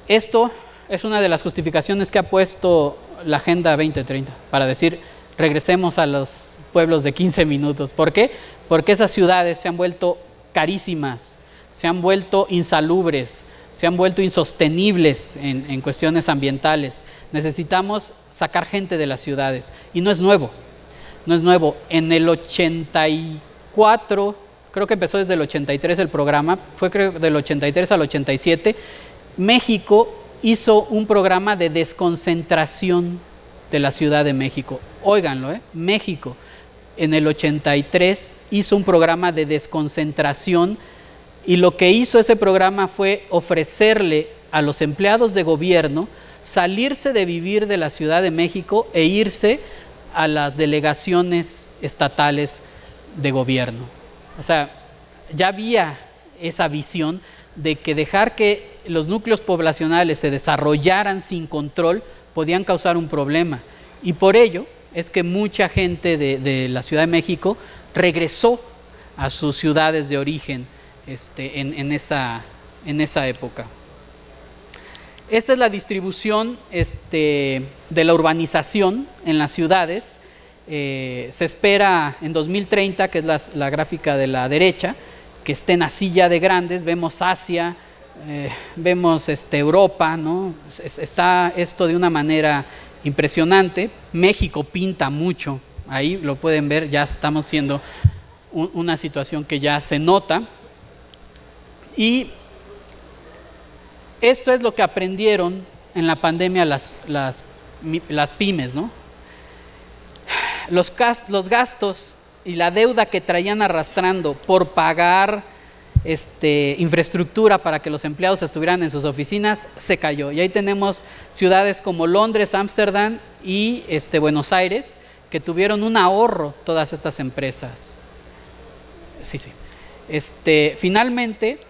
Esto es una de las justificaciones que ha puesto la Agenda 2030 para decir, regresemos a los pueblos de 15 minutos. ¿Por qué? Porque esas ciudades se han vuelto carísimas, se han vuelto insalubres, se han vuelto insostenibles en cuestiones ambientales. Necesitamos sacar gente de las ciudades y no es nuevo. No es nuevo. En el 84, creo que empezó desde el 83 el programa, fue creo del 83 al 87, México hizo un programa de desconcentración de la Ciudad de México. Óiganlo, México en el 83 hizo un programa de desconcentración y lo que hizo ese programa fue ofrecerle a los empleados de gobierno salirse de vivir de la Ciudad de México e irse a las delegaciones estatales de gobierno. O sea, ya había esa visión de que dejar que los núcleos poblacionales se desarrollaran sin control podían causar un problema. Y por ello es que mucha gente de la Ciudad de México regresó a sus ciudades de origen en esa época. Esta es la distribución de la urbanización en las ciudades. Se espera en 2030, que es la gráfica de la derecha, que estén así ya de grandes. Vemos Asia, vemos Europa, ¿no? Está esto de una manera impresionante. México pinta mucho, ahí lo pueden ver, ya estamos siendo una situación que ya se nota. Y esto es lo que aprendieron en la pandemia las pymes, ¿no? Los gastos y la deuda que traían arrastrando por pagar infraestructura para que los empleados estuvieran en sus oficinas se cayó. Y ahí tenemos ciudades como Londres, Ámsterdam y Buenos Aires que tuvieron un ahorro todas estas empresas. Sí. Finalmente,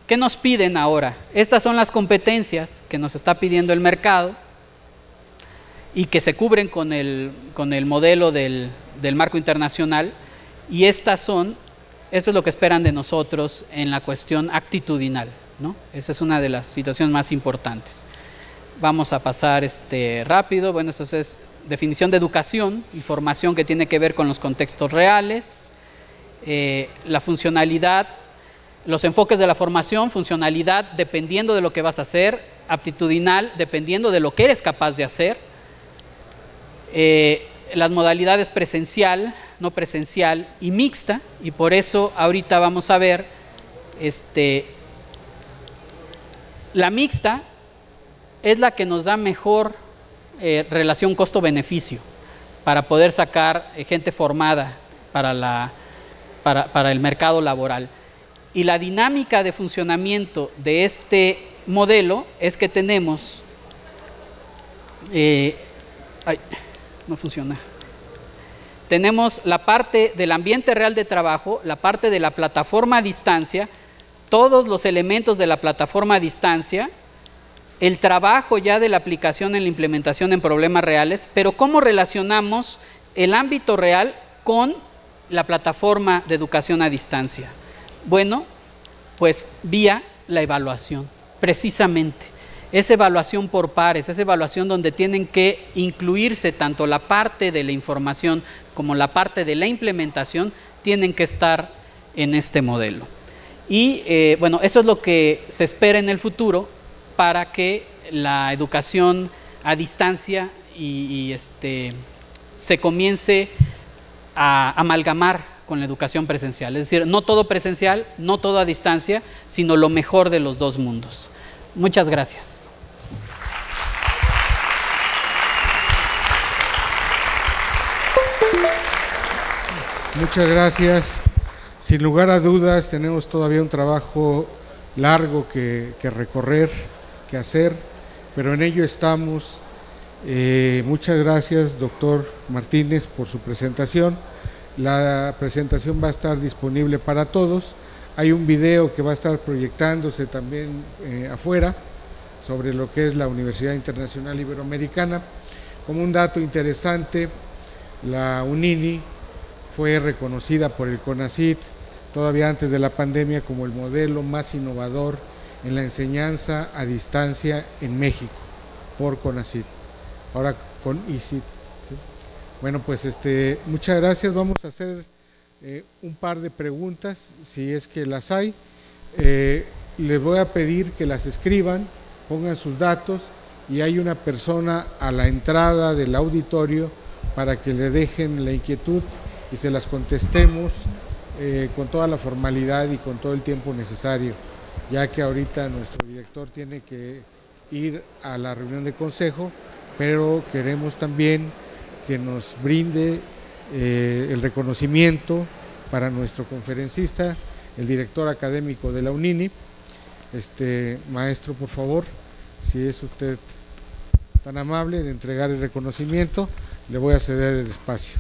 ¿qué nos piden ahora? Estas son las competencias que nos está pidiendo el mercado y que se cubren con el modelo del marco internacional, y esto es lo que esperan de nosotros en la cuestión actitudinal, ¿no? Esa es una de las situaciones más importantes. Vamos a pasar rápido. Bueno, eso es definición de educación y formación que tiene que ver con los contextos reales, la funcionalidad, los enfoques de la formación, funcionalidad dependiendo de lo que vas a hacer, aptitudinal dependiendo de lo que eres capaz de hacer, las modalidades presencial, no presencial y mixta, y por eso ahorita vamos a ver la mixta es la que nos da mejor relación costo-beneficio para poder sacar gente formada para el mercado laboral. Y la dinámica de funcionamiento de este modelo es que tenemos no funciona. Tenemos la parte del ambiente real de trabajo, la parte de la plataforma a distancia, todos los elementos de la plataforma a distancia, el trabajo ya de la aplicación en la implementación en problemas reales, pero ¿cómo relacionamos el ámbito real con la plataforma de educación a distancia? Bueno, pues vía la evaluación, precisamente. Esa evaluación por pares, esa evaluación donde tienen que incluirse tanto la parte de la información como la parte de la implementación, tienen que estar en este modelo. Y bueno, eso es lo que se espera en el futuro para que la educación a distancia se comience a amalgamar con la educación presencial. Es decir, no todo presencial, no todo a distancia, sino lo mejor de los dos mundos. Muchas gracias. Muchas gracias. Sin lugar a dudas, tenemos todavía un trabajo largo que recorrer, que hacer, pero en ello estamos. Muchas gracias, doctor Martínez, por su presentación. La presentación va a estar disponible para todos. Hay un video que va a estar proyectándose también afuera sobre lo que es la Universidad Internacional Iberoamericana. Como un dato interesante, la UNINI fue reconocida por el CONACYT todavía antes de la pandemia como el modelo más innovador en la enseñanza a distancia en México por CONACYT, ahora con ICIT. ¿Sí? Bueno, pues muchas gracias. Vamos a hacer un par de preguntas, si es que las hay. Les voy a pedir que las escriban, pongan sus datos, y hay una persona a la entrada del auditorio para que le dejen la inquietud y se las contestemos con toda la formalidad y con todo el tiempo necesario, ya que ahorita nuestro director tiene que ir a la reunión de consejo, pero queremos también que nos brinde el reconocimiento para nuestro conferencista, el director académico de la UNINI. Maestro, por favor, si es usted tan amable de entregar el reconocimiento, le voy a ceder el espacio.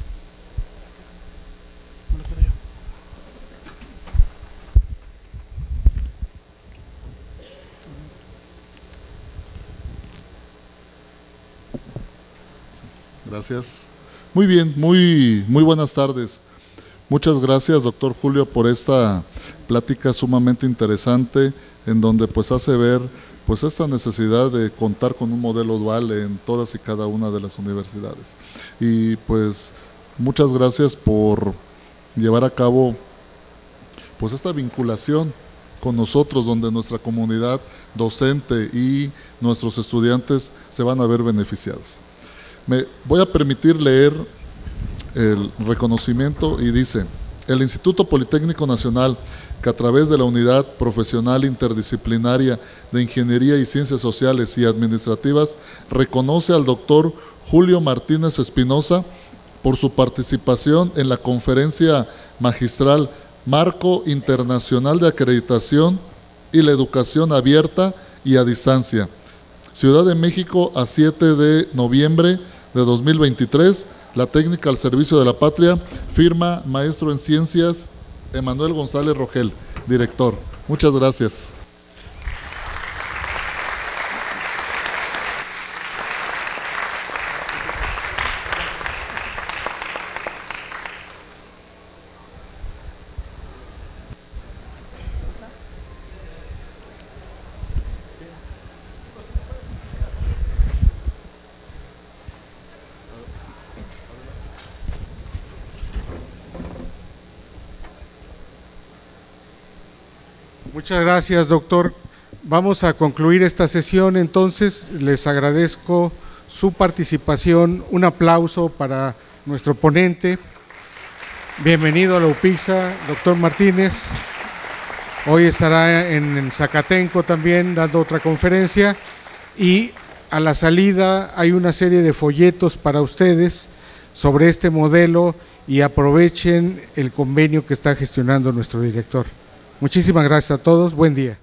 Gracias. Muy bien, muy buenas tardes. Muchas gracias, doctor Julio, por esta plática sumamente interesante, en donde pues hace ver pues esta necesidad de contar con un modelo dual en todas y cada una de las universidades. Y pues muchas gracias por llevar a cabo pues esta vinculación con nosotros, donde nuestra comunidad docente y nuestros estudiantes se van a ver beneficiados. Me voy a permitir leer el reconocimiento y dice: el Instituto Politécnico Nacional, que a través de la Unidad Profesional Interdisciplinaria de Ingeniería y Ciencias Sociales y Administrativas, reconoce al doctor Julio Martínez Espinosa por su participación en la conferencia magistral Marco Internacional de Acreditación y la Educación Abierta y a Distancia, Ciudad de México, a 7 de noviembre de 2023, la técnica al servicio de la patria, firma maestro en ciencias Emanuel González Rogel, director. Muchas gracias. Muchas gracias, doctor. Vamos a concluir esta sesión, entonces les agradezco su participación. Un aplauso para nuestro ponente. Bienvenido a la UPIXA, doctor Martínez. Hoy estará en Zacatenco también dando otra conferencia, y a la salida hay una serie de folletos para ustedes sobre este modelo, y aprovechen el convenio que está gestionando nuestro director. Muchísimas gracias a todos. Buen día.